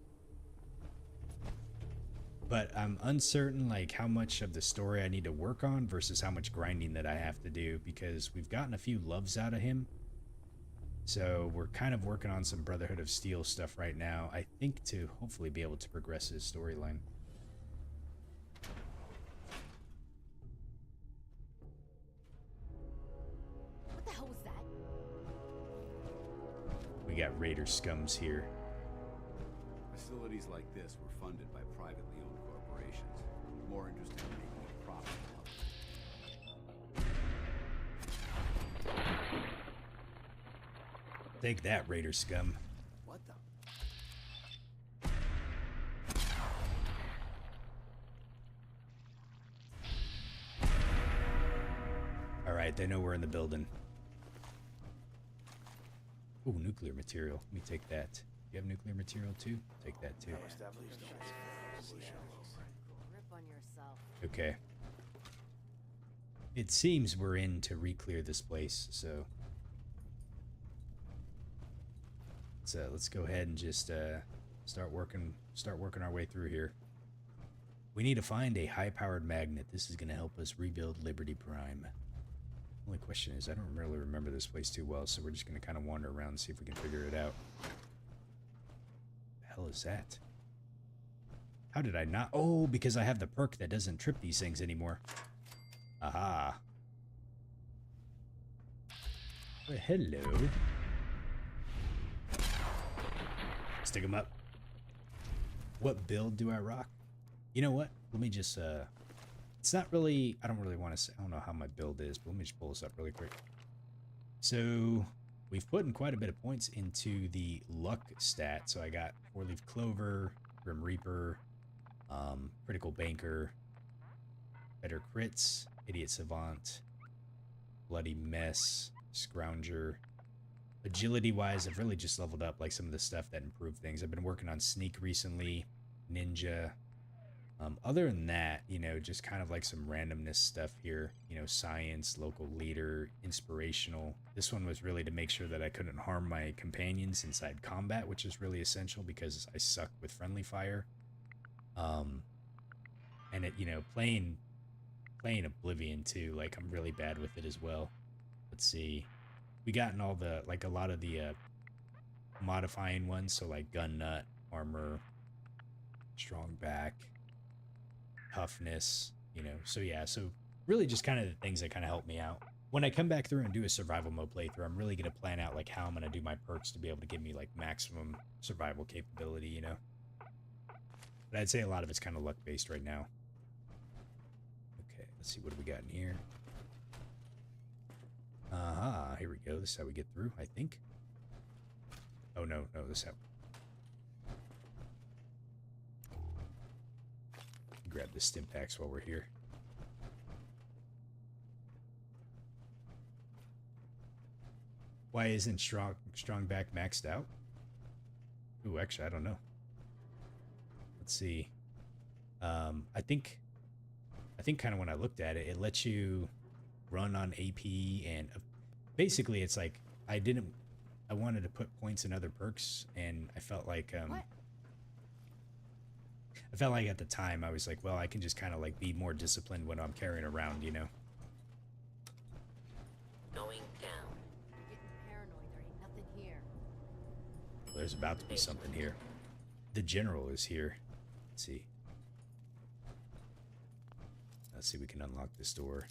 But I'm uncertain like how much of the story I need to work on versus how much grinding that I have to do, because we've gotten a few loves out of him. So we're kind of working on some Brotherhood of Steel stuff right now, I think, to hopefully be able to progress his storyline. What the hell was that? We got Raider scums here. Facilities like this were funded by privately owned corporations, more interested in making a profit. Take that, Raider scum. What the? Alright, they know we're in the building. Ooh, nuclear material. Let me take that. You have nuclear material too? Take that too. Grip on yourself. Okay. It seems we're in to re-clear this place, so let's go ahead and just start working our way through here. We need to find a high-powered magnet. This is going to help us rebuild Liberty Prime. Only question is, I don't really remember this place too well, so we're just going to kind of wander around and see if we can figure it out. The hell is that? How did I not? Oh, because I have the perk that doesn't trip these things anymore. Aha. Well, hello. Stick them up. What build do I rock? You know what? Let me just, it's not really, I don't really want to say, I don't know how my build is, but let me just pull this up really quick. So, we've put in quite a bit of points into the luck stat. So I got 4-leaf clover, Grim Reaper, critical banker, better crits, idiot savant, bloody mess, scrounger. Agility wise, I've really just leveled up like some of the stuff that improved things. I've been working on sneak recently, ninja. Other than that, you know, just kind of like some randomness stuff here, you know, science, local leader, inspirational. This one was really to make sure that I couldn't harm my companions inside combat, which is really essential because I suck with friendly fire. And it, you know, playing Oblivion too, like I'm really bad with it as well. Let's see. We gotten all the, like a lot of the modifying ones, so like gun nut, armor, strong back, toughness, you know. So yeah, so really just kind of the things that kind of help me out. When I come back through and do a survival mode playthrough, I'm really going to plan out like how I'm going to do my perks to be able to give me like maximum survival capability, you know. But I'd say a lot of it's kind of luck based right now. Okay, let's see, what do we got in here? Here we go. This is how we get through, I think. Oh, no, this is how... Grab the stim packs while we're here. Why isn't strong back maxed out? Ooh, actually, I don't know. Let's see. I think kind of when I looked at it, it lets you run on AP, and basically it's like I wanted to put points in other perks, and I felt like at the time I was like, well, I can just kind of like be more disciplined when I'm carrying around, you know. Going down. Getting paranoid. There ain't nothing here. Well, there's about to be something here. The general is here. Let's see. Let's see if we can unlock this door.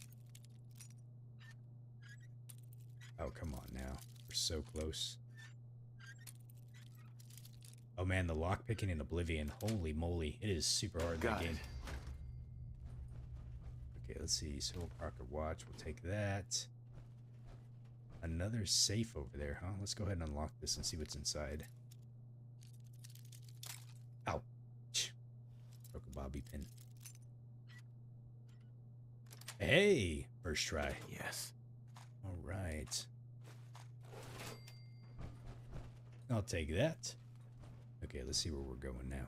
Oh, come on now. We're so close. Oh man, the lockpicking in Oblivion. Holy moly. It is super hard in that game. Okay, let's see. Silver Pocket Watch. We'll take that. Another safe over there, huh? Let's go ahead and unlock this and see what's inside. Ow. Broke a bobby pin. Hey! First try. Yes. All right. I'll take that. Okay, let's see where we're going now.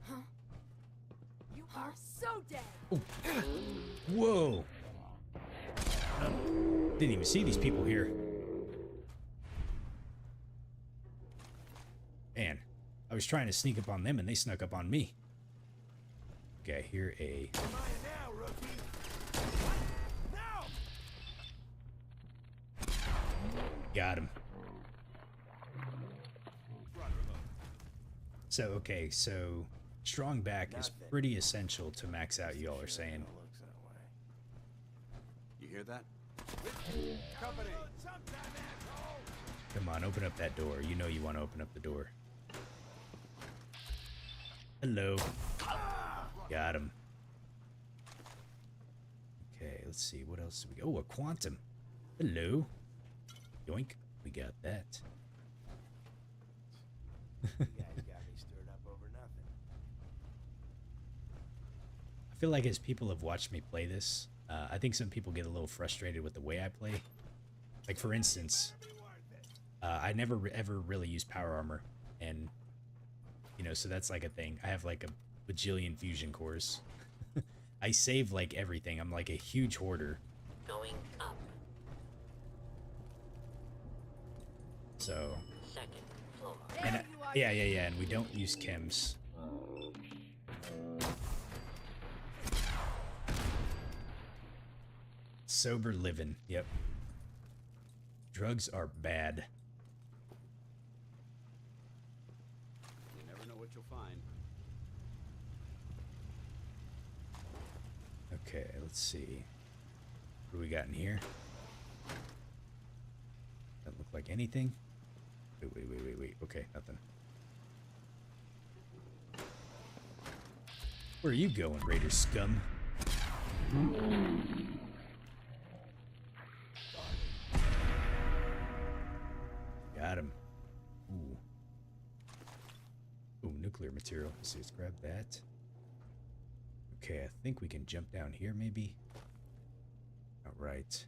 Huh? You are so dead. Oh. Whoa! Didn't even see these people here. Man, I was trying to sneak up on them and they snuck up on me. Okay, here a... Got him. So, okay, so strong back is pretty essential to max out, y'all are saying. You hear that? Come on, open up that door. You know you want to open up the door. Hello. Got him. Okay, let's see. What else do we got? Oh, a quantum. Hello. Yoink. We got that. You guys got me stirred up over nothing. I feel like as people have watched me play this, I think some people get a little frustrated with the way I play. Like, for instance, I never ever really use power armor. And, you know, so that's like a thing. I have like a bajillion fusion cores. I save like everything. I'm like a huge hoarder. Going up. So. Second floor. And yeah, and we don't use chems. Sober living. Yep. Drugs are bad. You never know what you'll find. Okay, let's see. What do we got in here? Doesn't look like anything. Wait. Okay, nothing. Where are you going, Raider scum? Got him. Ooh. Ooh, nuclear material. Let's see, let's grab that. Okay, I think we can jump down here, maybe. All right.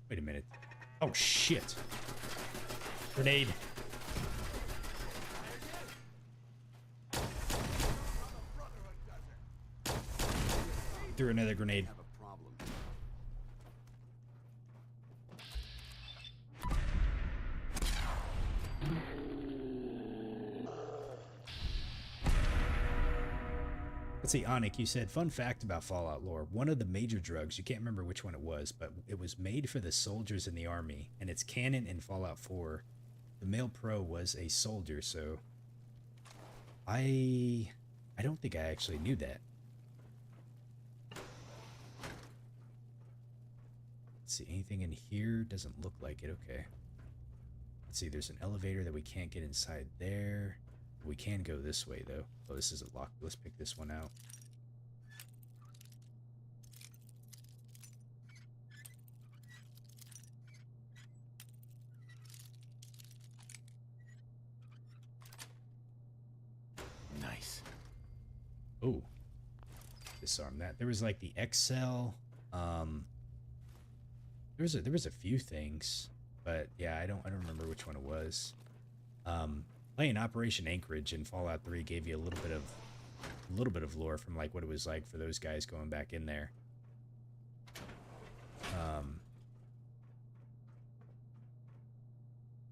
Wait a minute. Oh, shit. Grenade. Threw another grenade. Let's see, Onik, you said, fun fact about Fallout lore. One of the major drugs, you can't remember which one it was, but it was made for the soldiers in the army, and it's canon in Fallout 4. The male pro was a soldier, so I don't think I actually knew that. Let's see, anything in here? Doesn't look like it. Okay. Let's see, there's an elevator that we can't get inside there. We can go this way, though. Oh, this isn't locked. Let's pick this one out. Nice. Oh. Disarm that. There was like the Excel. There was a few things, but yeah, I don't remember which one it was. Playing Operation Anchorage in Fallout 3 gave you a little bit of lore from like what it was like for those guys going back in there.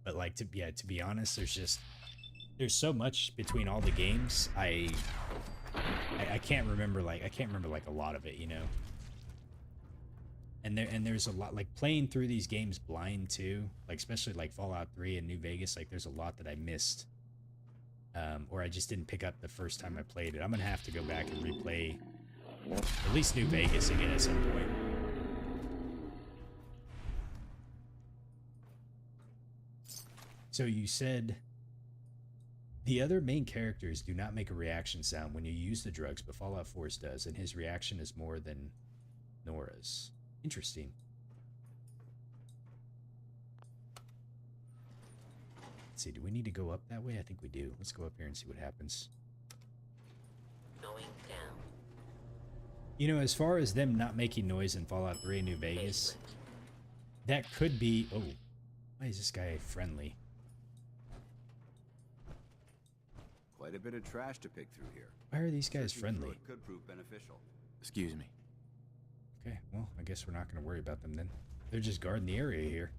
But like to be honest, there's so much between all the games. I can't remember like a lot of it, you know. And there's a lot, like playing through these games blind too, like especially like Fallout 3 and New Vegas, like there's a lot that I missed. Or I just didn't pick up the first time I played it. I'm gonna have to go back and replay at least New Vegas again at some point. So you said the other main characters do not make a reaction sound when you use the drugs, but Fallout 4's does, and his reaction is more than Nora's. Interesting. Let's see, do we need to go up that way? I think we do. Let's go up here and see what happens. Going down. You know, as far as them not making noise in Fallout 3 and New Vegas, that could be... Oh, why is this guy friendly? Quite a bit of trash to pick through here. Why are these guys Searching friendly? through it could prove beneficial. Excuse me. Okay, well, I guess we're not going to worry about them then. They're just guarding the area here.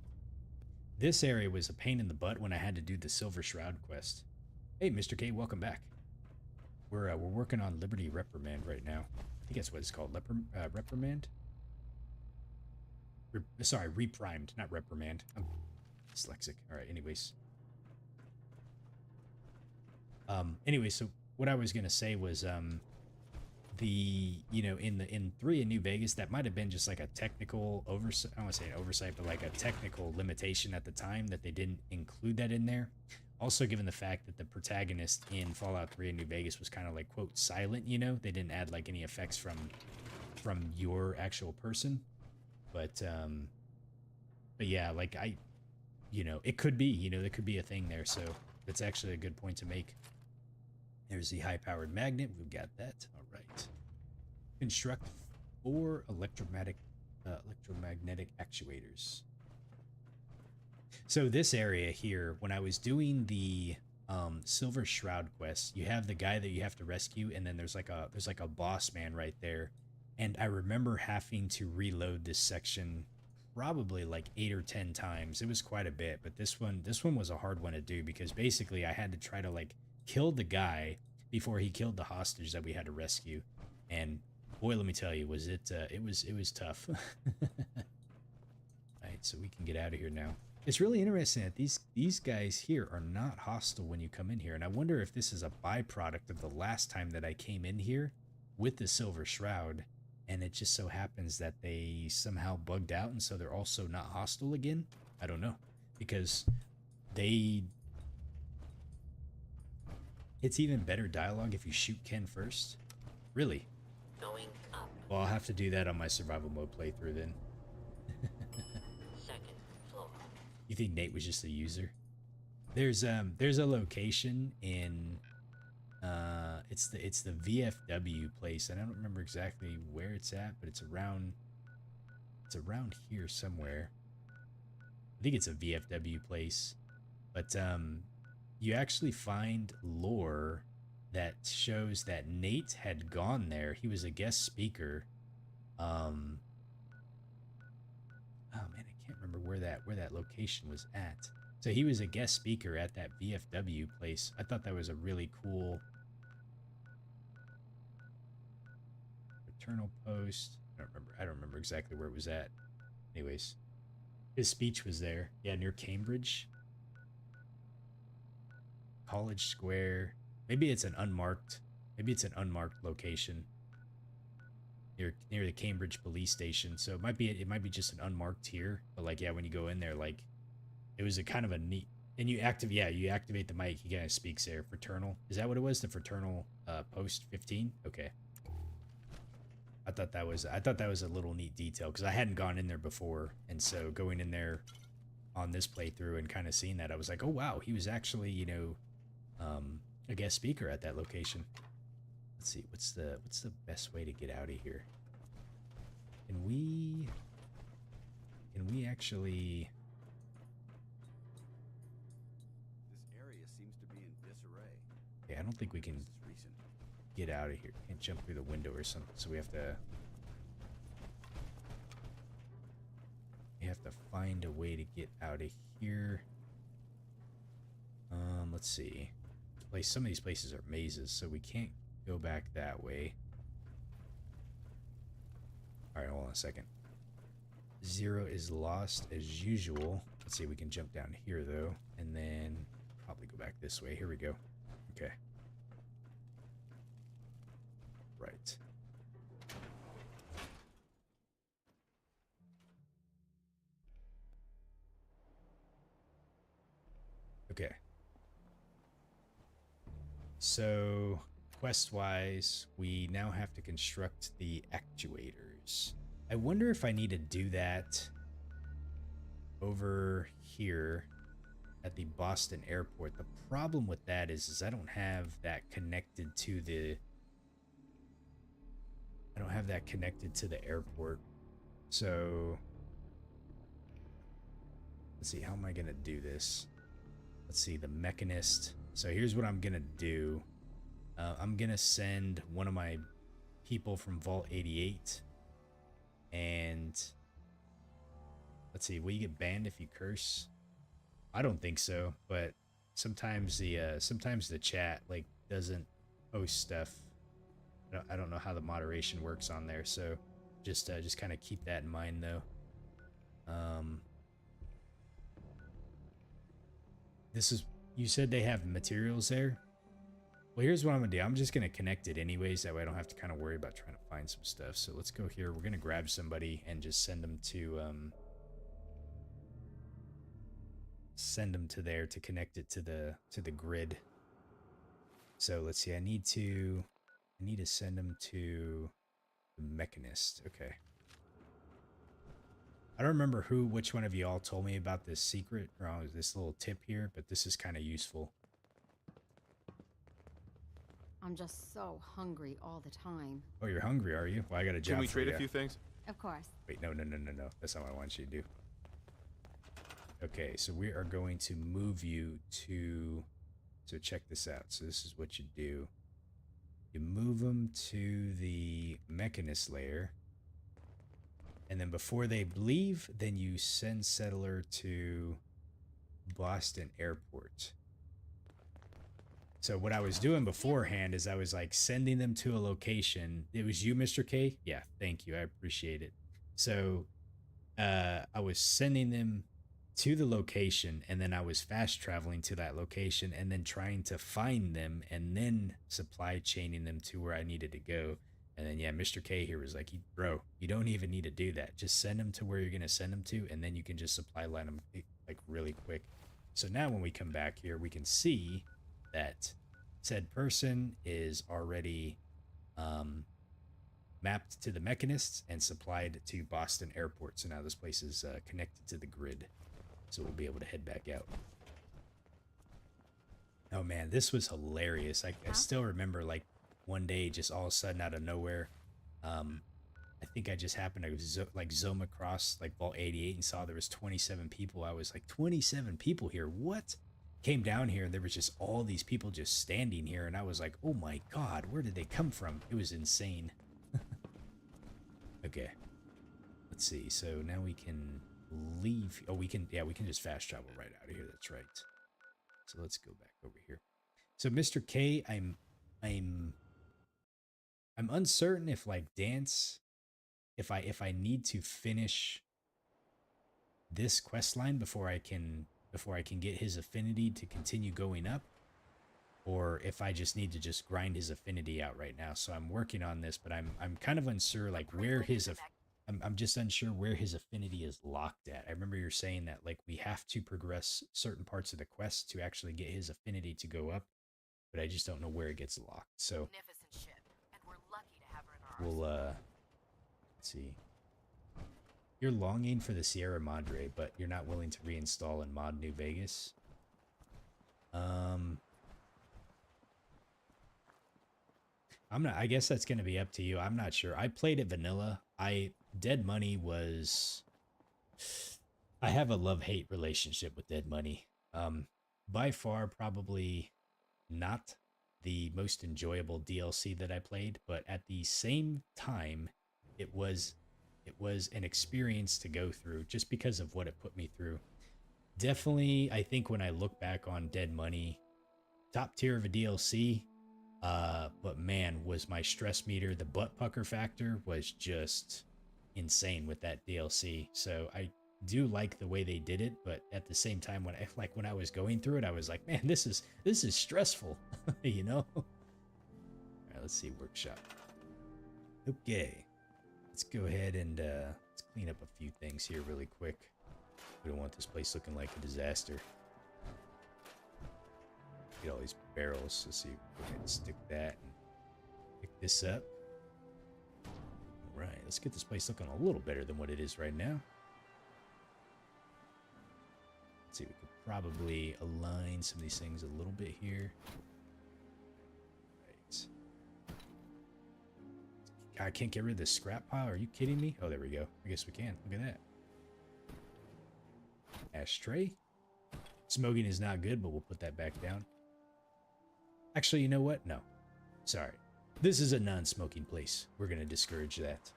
This area was a pain in the butt when I had to do the Silver Shroud quest. Hey, Mr. K, welcome back. We're working on Liberty Reprimand right now. I think that's what it's called, Reprimand? Sorry, Reprimed, not Reprimand. I'm dyslexic. All right, anyways. Anyway, so what I was going to say was, in 3 in New Vegas, that might have been just like a technical oversight. I don't want to say an oversight, but like a technical limitation at the time that they didn't include that in there. Also, given the fact that the protagonist in Fallout 3 in New Vegas was kind of like, quote, silent, you know? They didn't add, like, any effects from your actual person. But yeah, like, it could be, there could be a thing there. So that's actually a good point to make. There's the high-powered magnet. We've got that. All right. Construct 4 electromagnetic actuators. So this area here, when I was doing the Silver Shroud quest, you have the guy that you have to rescue, and then there's like a boss man right there. And I remember having to reload this section probably like 8 or 10 times. It was quite a bit, but this one was a hard one to do because basically I had to try to like kill the guy before he killed the hostage that we had to rescue. And boy, let me tell you, it was tough. Alright, so we can get out of here now. It's really interesting that these guys here are not hostile when you come in here, and I wonder if this is a byproduct of the last time that I came in here with the Silver Shroud, and it just so happens that they somehow bugged out, and so they're also not hostile again? I don't know, because it's even better dialogue if you shoot Ken first. Really? Going up. Well, I'll have to do that on my survival mode playthrough then. Second floor. You think Nate was just a user? There's a location in it's the VFW place, and I don't remember exactly where it's at, but it's around here somewhere. I think it's a VFW place. But you actually find lore that shows that Nate had gone there. He was a guest speaker. Oh man, I can't remember where that location was at. So he was a guest speaker at that VFW place. I thought that was a really cool Fraternal Post. I don't remember exactly where it was at. Anyways, his speech was there. Yeah, near Cambridge. College Square. Maybe it's an unmarked location near the Cambridge police station. So it might be just an unmarked here. But like, yeah, when you go in there, like, it was a kind of a neat. And you activate the mic. He kind of speaks there. Fraternal. Is that what it was? The Fraternal Post 15. Okay. I thought that was a little neat detail because I hadn't gone in there before, and so going in there on this playthrough and kind of seeing that, I was like, oh wow, he was actually, a guest speaker at that location. Let's see, what's the best way to get out of here? Can we actually? This area seems to be in disarray. Yeah, I don't think we can get out of here. Can't jump through the window or something, so we have to find a way to get out of here. Let's see. Some of these places are mazes, so we can't go back that way. Alright, hold on a second. 0 is lost as usual. Let's see, we can jump down here though, and then probably go back this way. Here we go. Okay. Right. Okay. So, quest-wise, we now have to construct the actuators. I wonder if I need to do that over here at the Boston airport. The problem with that is I don't have that connected to the airport. So let's see, how am I gonna do this? Let's see, the mechanist. So here's what I'm gonna do. I'm gonna send one of my people from Vault 88, and let's see, will you get banned if you curse? I don't think so, but sometimes the chat like doesn't post stuff. I don't know how the moderation works on there, so just kind of keep that in mind though. You said they have materials there? Well, here's what I'm gonna do. I'm just gonna connect it anyways, that way I don't have to kind of worry about trying to find some stuff. So let's go here. We're gonna grab somebody and just send them to send them to there to connect it to the grid. So let's see. I need to send them to the mechanist. Okay. I don't remember which one of you all told me about this secret or this little tip here, but this is kind of useful. I'm just so hungry all the time. Oh, you're hungry, are you? Well, I got a job. Can we for trade you. a few things? Of course. Wait, no. That's not what I want you to do. Okay, so we are going to move you to... So check this out. So this is what you do. You move them to the mechanist layer. And then before they leave, then you send Settler to Boston Airport. So what I was doing beforehand is I was like sending them to a location. It was you, Mr. K? Yeah, thank you. I appreciate it. So I was sending them to the location, and then I was fast traveling to that location and then trying to find them and then supply chaining them to where I needed to go. And then, yeah, Mr. K here was like, bro, you don't even need to do that. Just send them to where you're going to send them to, and then you can just supply line them like really quick. So now when we come back here, we can see that said person is already mapped to the mechanists and supplied to Boston Airport. So now this place is connected to the grid. So we'll be able to head back out. Oh man, this was hilarious. I still remember like one day just all of a sudden out of nowhere. I think I just happened to zoom across like Vault 88 and saw there was 27 people. I was like, 27 people here? What? Came down here and there was just all these people just standing here. And I was like, oh my God, where did they come from? It was insane. Okay. Let's see. So now we can leave. Oh, we can just fast travel right out of here. That's right. So let's go back over here. So Mr. K, I'm uncertain if like dance, if I need to finish this quest line before I can get his affinity to continue going up, or if I just need to just grind his affinity out right now. So I'm working on this, but I'm kind of unsure like where his I'm just unsure where his affinity is locked at. I remember you're saying that like we have to progress certain parts of the quest to actually get his affinity to go up, but I just don't know where it gets locked. So we'll let's see. You're longing for the Sierra Madre, but you're not willing to reinstall in Mod New Vegas. I guess that's gonna be up to you. I'm not sure. I played it vanilla. Dead Money was... I have a love-hate relationship with Dead Money. By far, probably not the most enjoyable DLC that I played, but at the same time, it was an experience to go through just because of what it put me through. Definitely, I think when I look back on Dead Money, top tier of a DLC, but man, was my stress meter, the butt pucker factor was just insane with that DLC. So I do like the way they did it, but at the same time, when I was going through it, I was like, man, this is stressful, you know? All right, let's see, workshop. Okay, let's go ahead and let's clean up a few things here really quick. We don't want this place looking like a disaster. Get all these barrels. Let's see, go ahead and stick that and pick this up. All right, let's get this place looking a little better than what it is right now. Let's see, we could probably align some of these things a little bit here. Right. I can't get rid of this scrap pile. Are you kidding me? Oh, there we go. I guess we can. Look at that. Ashtray. Smoking is not good, but we'll put that back down. Actually, you know what? No. Sorry. This is a non-smoking place. We're going to discourage that.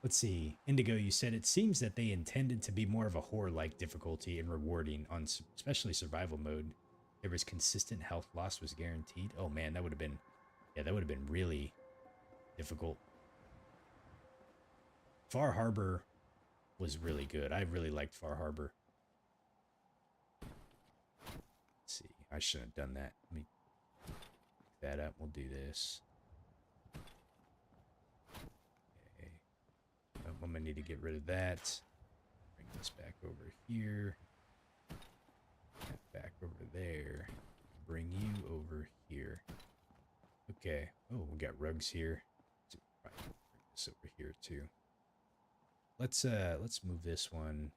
Let's see. Indigo, you said it seems that they intended to be more of a horror-like difficulty and rewarding on especially survival mode. There was consistent health loss was guaranteed. Oh man, that would have been... Yeah, that would have been really difficult. Far Harbor was really good. I really liked Far Harbor. Let's see. I shouldn't have done that. Let me pick that up. We'll do this. I'm gonna need to get rid of that. Bring this back over here. That back over there. Bring you over here. Okay. Oh, we got rugs here. Bring this over here too. Let's move this one.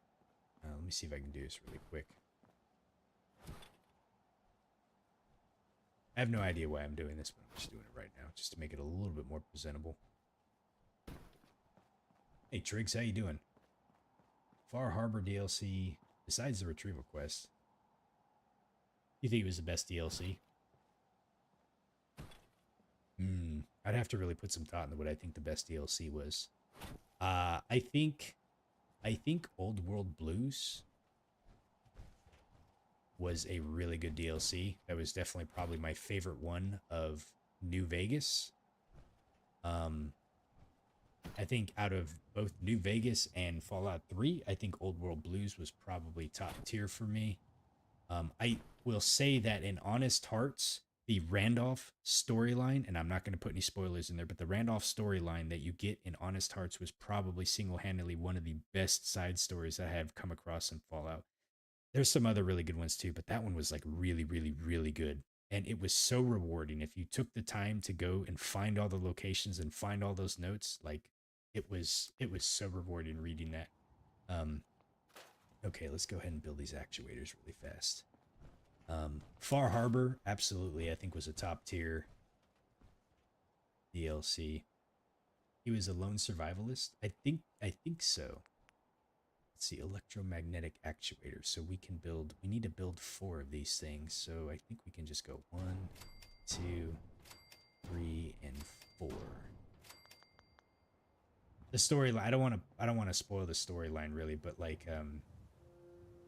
Let me see if I can do this really quick. I have no idea why I'm doing this, but I'm just doing it right now, just to make it a little bit more presentable. Hey Triggs, how you doing? Far Harbor DLC, besides the retrieval quest, you think it was the best DLC? I'd have to really put some thought into what I think the best DLC was. I think Old World Blues was a really good DLC. That was definitely probably my favorite one of New Vegas. I think out of both New Vegas and Fallout 3, I think Old World Blues was probably top tier for me. I will say that in Honest Hearts, the Randolph storyline, and I'm not going to put any spoilers in there, but the Randolph storyline that you get in Honest Hearts was probably single-handedly one of the best side stories I have come across in Fallout. There's some other really good ones too, but that one was like really, really, really good. And it was so rewarding. If you took the time to go and find all the locations and find all those notes, like it was so rewarding reading that. Okay, let's go ahead and build these actuators really fast. Far Harbor, absolutely, I think was a top tier DLC. He was a lone survivalist. I think so. Let's see, electromagnetic actuators. So we need to build 4 of these things. So I think we can just go 1, 2, 3, and 4. The storyline, I don't want to spoil the storyline really, but like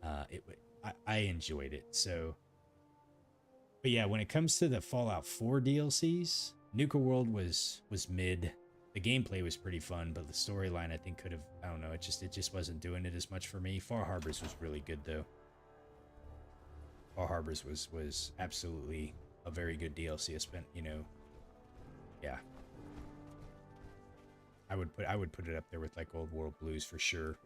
I enjoyed it. So, but yeah, when it comes to the Fallout 4 DLCs, Nuka-World was mid. The gameplay was pretty fun, but the storyline I think could have, I don't know, it just wasn't doing it as much for me. Far Harbors was really good though. Far Harbors was absolutely a very good DLC. I spent, yeah. I would put it up there with like Old World Blues for sure.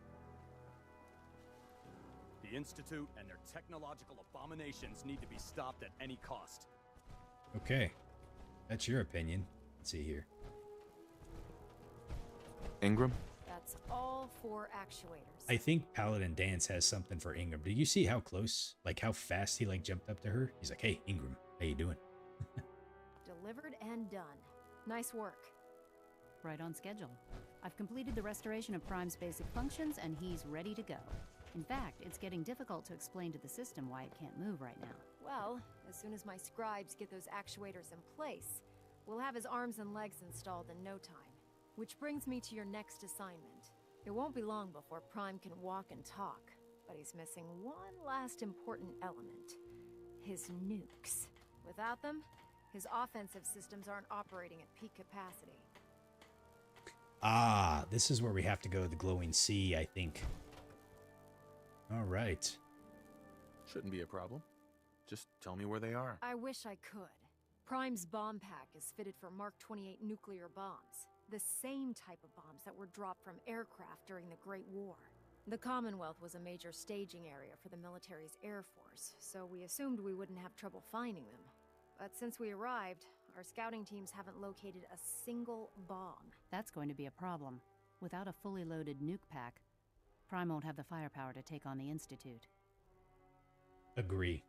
The Institute and their technological abominations need to be stopped at any cost. Okay. That's your opinion. Let's see here. Ingram? That's all 4 actuators. I think Paladin Dance has something for Ingram. Did you see how close, like how fast he like jumped up to her? He's like, hey, Ingram, how you doing? Delivered and done. Nice work. Right on schedule. I've completed the restoration of Prime's basic functions, and he's ready to go. In fact, it's getting difficult to explain to the system why it can't move right now. Well, as soon as my scribes get those actuators in place, we'll have his arms and legs installed in no time. Which brings me to your next assignment. It won't be long before Prime can walk and talk, but he's missing one last important element. His nukes. Without them, his offensive systems aren't operating at peak capacity. Ah, this is where we have to go to the glowing sea, I think. All right. Shouldn't be a problem. Just tell me where they are. I wish I could. Prime's bomb pack is fitted for Mark 28 nuclear bombs. The same type of bombs that were dropped from aircraft during the Great War. The Commonwealth was a major staging area for the military's air force, so we assumed we wouldn't have trouble finding them. But since we arrived, our scouting teams haven't located a single bomb. That's going to be a problem. Without a fully loaded nuke pack, Prime won't have the firepower to take on the Institute. Agree.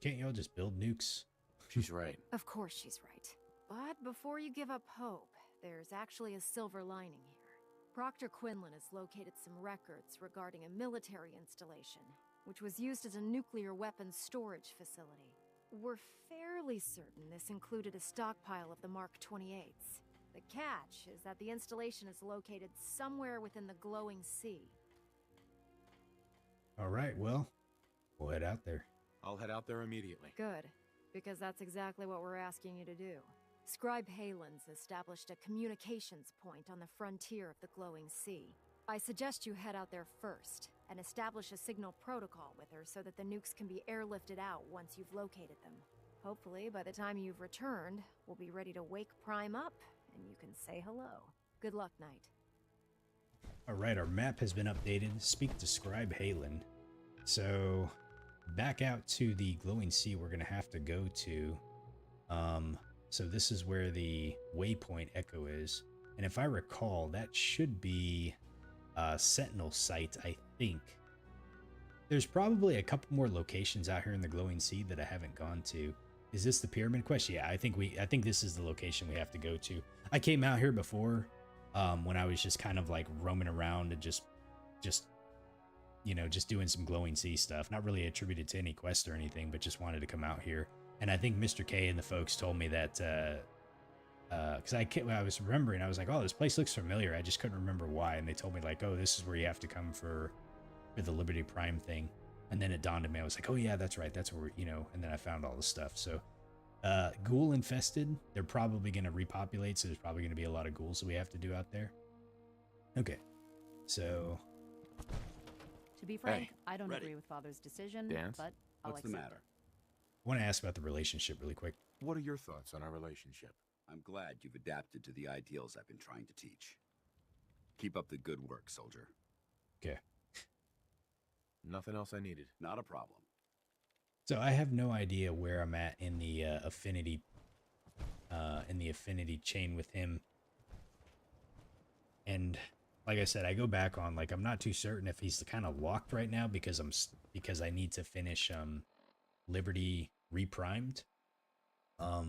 Can't y'all just build nukes? She's right. Of course she's right. But before you give up hope, there's actually a silver lining here. Proctor Quinlan has located some records regarding a military installation, which was used as a nuclear weapons storage facility. We're fairly certain this included a stockpile of the Mark 28s. The catch is that the installation is located somewhere within the glowing sea. All right, well, we'll head out there. I'll head out there immediately. Good, because that's exactly what we're asking you to do. Scribe Halen's established a communications point on the frontier of the glowing sea. I suggest you head out there first and establish a signal protocol with her so that the nukes can be airlifted out once you've located them. Hopefully, by the time you've returned, we'll be ready to wake Prime up and you can say hello. Good luck, Knight. All right, our map has been updated. Speak, describe Halen. So back out to the glowing sea we're gonna have to go to. So this is where the waypoint echo is. And if I recall, that should be a Sentinel site, I think. There's probably a couple more locations out here in the glowing sea that I haven't gone to. Is this the pyramid quest? Yeah, I think this is the location we have to go to. I came out here before when I was just kind of like roaming around and just you know, just doing some glowing sea stuff. Not really attributed to any quest or anything, but just wanted to come out here. And I think Mr. K and the folks told me that because I was remembering, I was like, oh, this place looks familiar. I just couldn't remember why. And they told me like, oh, this is where you have to come for the Liberty Prime thing. And then it dawned on me, I was like, oh yeah, that's right. That's where, you know, and then I found all the stuff. So ghoul infested, they're probably going to repopulate. So there's probably going to be a lot of ghouls that we have to do out there. Okay. So. To be frank, I don't agree with Father's decision, Dance? but I'll What's the accept matter? I want to ask about the relationship really quick. What are your thoughts on our relationship? I'm glad you've adapted to the ideals I've been trying to teach. Keep up the good work, soldier. Okay. Nothing else I needed. Not a problem. So I have no idea where I'm at in the affinity chain with him. And like I said, I go back on, like, I'm not too certain if he's kind of locked right now because I need to finish Liberty reprimed or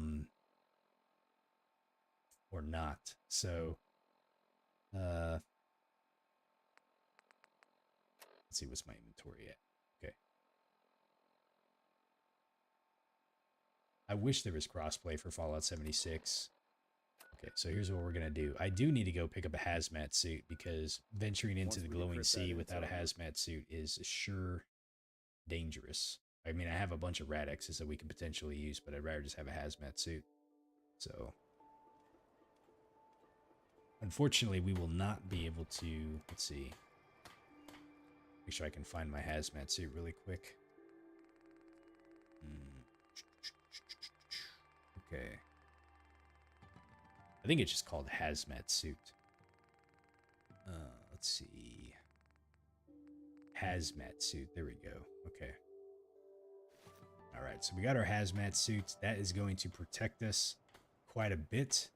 not. So let's see, what's my inventory at? Okay. I wish there was crossplay for Fallout 76. Okay, so here's what we're gonna do. I do need to go pick up a hazmat suit because venturing into the glowing sea without a hazmat suit is sure dangerous. I mean, I have a bunch of Radexes that we can potentially use, but I'd rather just have a hazmat suit. So, unfortunately, we will not be able to, let's see. Make sure I can find my hazmat suit really quick. Okay. I think it's just called hazmat suit. Let's see. Hazmat suit. There we go. Okay. All right. So we got our hazmat suit. That is going to protect us quite a bit.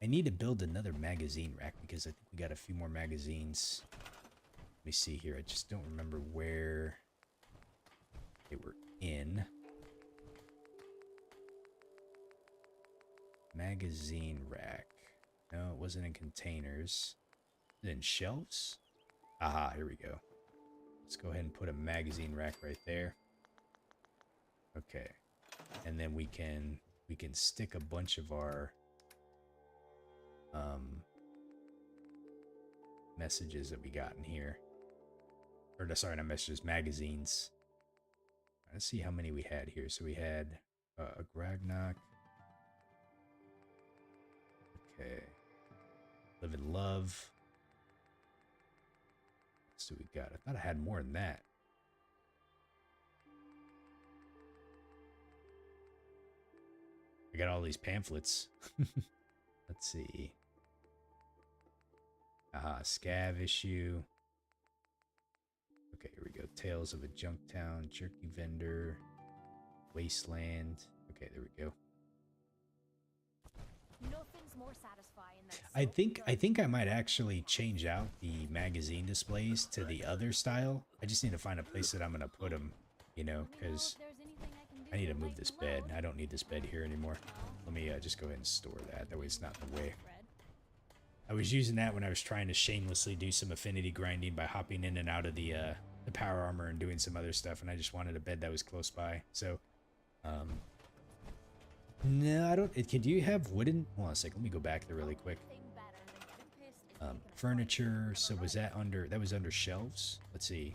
I need to build another magazine rack because I think we got a few more magazines. Let me see here. I just don't remember where they were in. Magazine rack. No, it wasn't in containers. Is it in shelves? Aha, here we go. Let's go ahead and put a magazine rack right there. Okay. And then we can stick a bunch of our messages that we got in here. Or sorry, not messages, magazines. Let's see how many we had here. So we had a Gragnock. Okay. Live and Love. What else do we got? I thought I had more than that. I got all these pamphlets. Let's see. Scav issue. Okay, here we go. Tales of a Junk Town, Jerky Vendor, Wasteland. Okay, there we go. Nothing's more satisfying than I think I might actually change out the magazine displays to the other style. I just need to find a place that I'm gonna put them, you know, because I need to move this bed. I don't need this bed here anymore. Let me just go ahead and store that. That way it's not in the way. I was using that when I was trying to shamelessly do some affinity grinding by hopping in and out of the power armor and doing some other stuff, and I just wanted a bed that was close by. So, no, I don't. Do you have wooden? Hold on a second. Let me go back there really quick. Furniture. So was that under? That was under shelves. Let's see.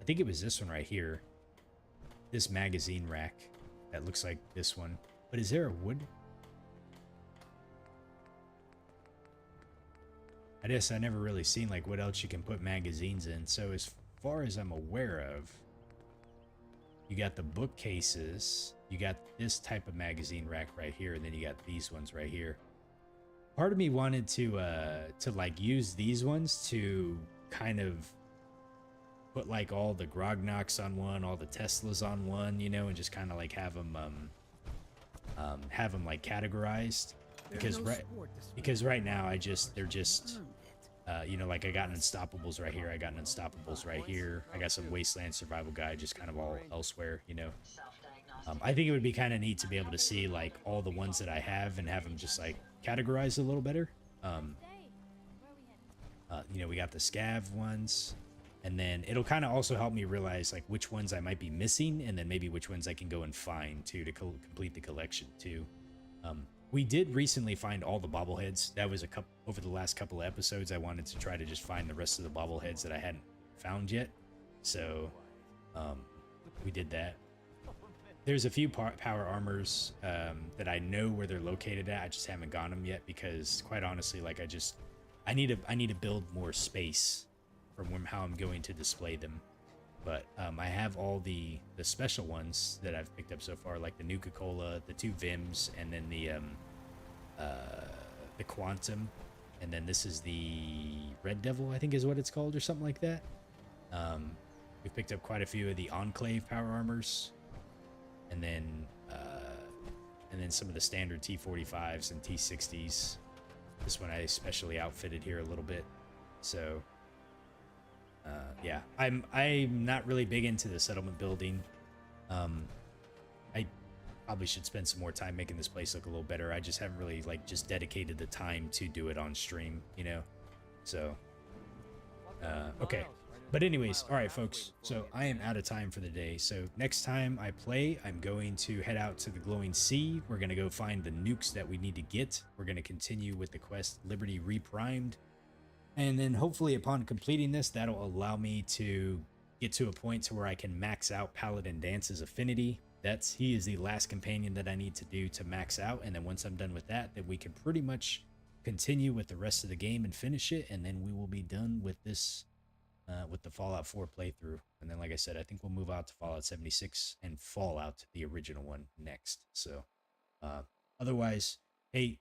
I think it was this one right here. This magazine rack. That looks like this one. But is there a wood? I guess I never really seen like what else you can put magazines in. So as far as I'm aware of, you got the bookcases, you got this type of magazine rack right here, and then you got these ones right here. part of me wanted to like use these ones to kind of put like all the Grognocks on one, all the Teslas on one, you know, and just kind of like have them like categorized, because right now they're just you know, like I got an Unstoppables right here, I got an Unstoppables right here, I got some Wasteland Survival Guide just kind of all elsewhere, you know. I think it would be kind of neat to be able to see like all the ones that I have and have them just like categorized a little better. You know, we got the scav ones, and then it'll kind of also help me realize like which ones I might be missing, and then maybe which ones I can go and find too to complete the collection too. We did recently find all the bobbleheads. That was over the last couple of episodes. I wanted to try to just find the rest of the bobbleheads that I hadn't found yet. So we did that. There's a few power armors that I know where they're located at. I just haven't gotten them yet because, quite honestly, like I need to build more space from how I'm going to display them. But I have all the special ones that I've picked up so far, like the Nuka-Cola, the 2 Vims, and then the Quantum, and then this is the Red Devil, I think is what it's called, or something like that. We've picked up quite a few of the Enclave power armors, and then some of the standard T45s and T60s. This one I especially outfitted here a little bit. So yeah, I'm not really big into the settlement building. I probably should spend some more time making this place look a little better. I just haven't really like just dedicated the time to do it on stream, you know. So okay. But anyways, all right, folks, so I am out of time for the day. So next time I play, I'm going to head out to the Glowing Sea. We're going to go find the nukes that we need to get. We're going to continue with the quest Liberty Reprimed. And then hopefully upon completing this, that'll allow me to get to a point to where I can max out Paladin Dance's affinity. He is the last companion that I need to do to max out. And then once I'm done with that, then we can pretty much continue with the rest of the game and finish it. And then we will be done with this, with the Fallout 4 playthrough. And then, like I said, I think we'll move out to Fallout 76 and Fallout, the original one, next. So otherwise, hey,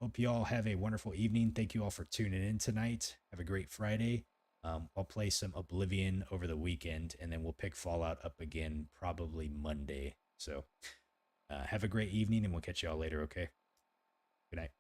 hope you all have a wonderful evening. Thank you all for tuning in tonight. Have a great Friday. I'll play some Oblivion over the weekend, and then we'll pick Fallout up again probably Monday. So have a great evening, and we'll catch you all later, okay? Good night.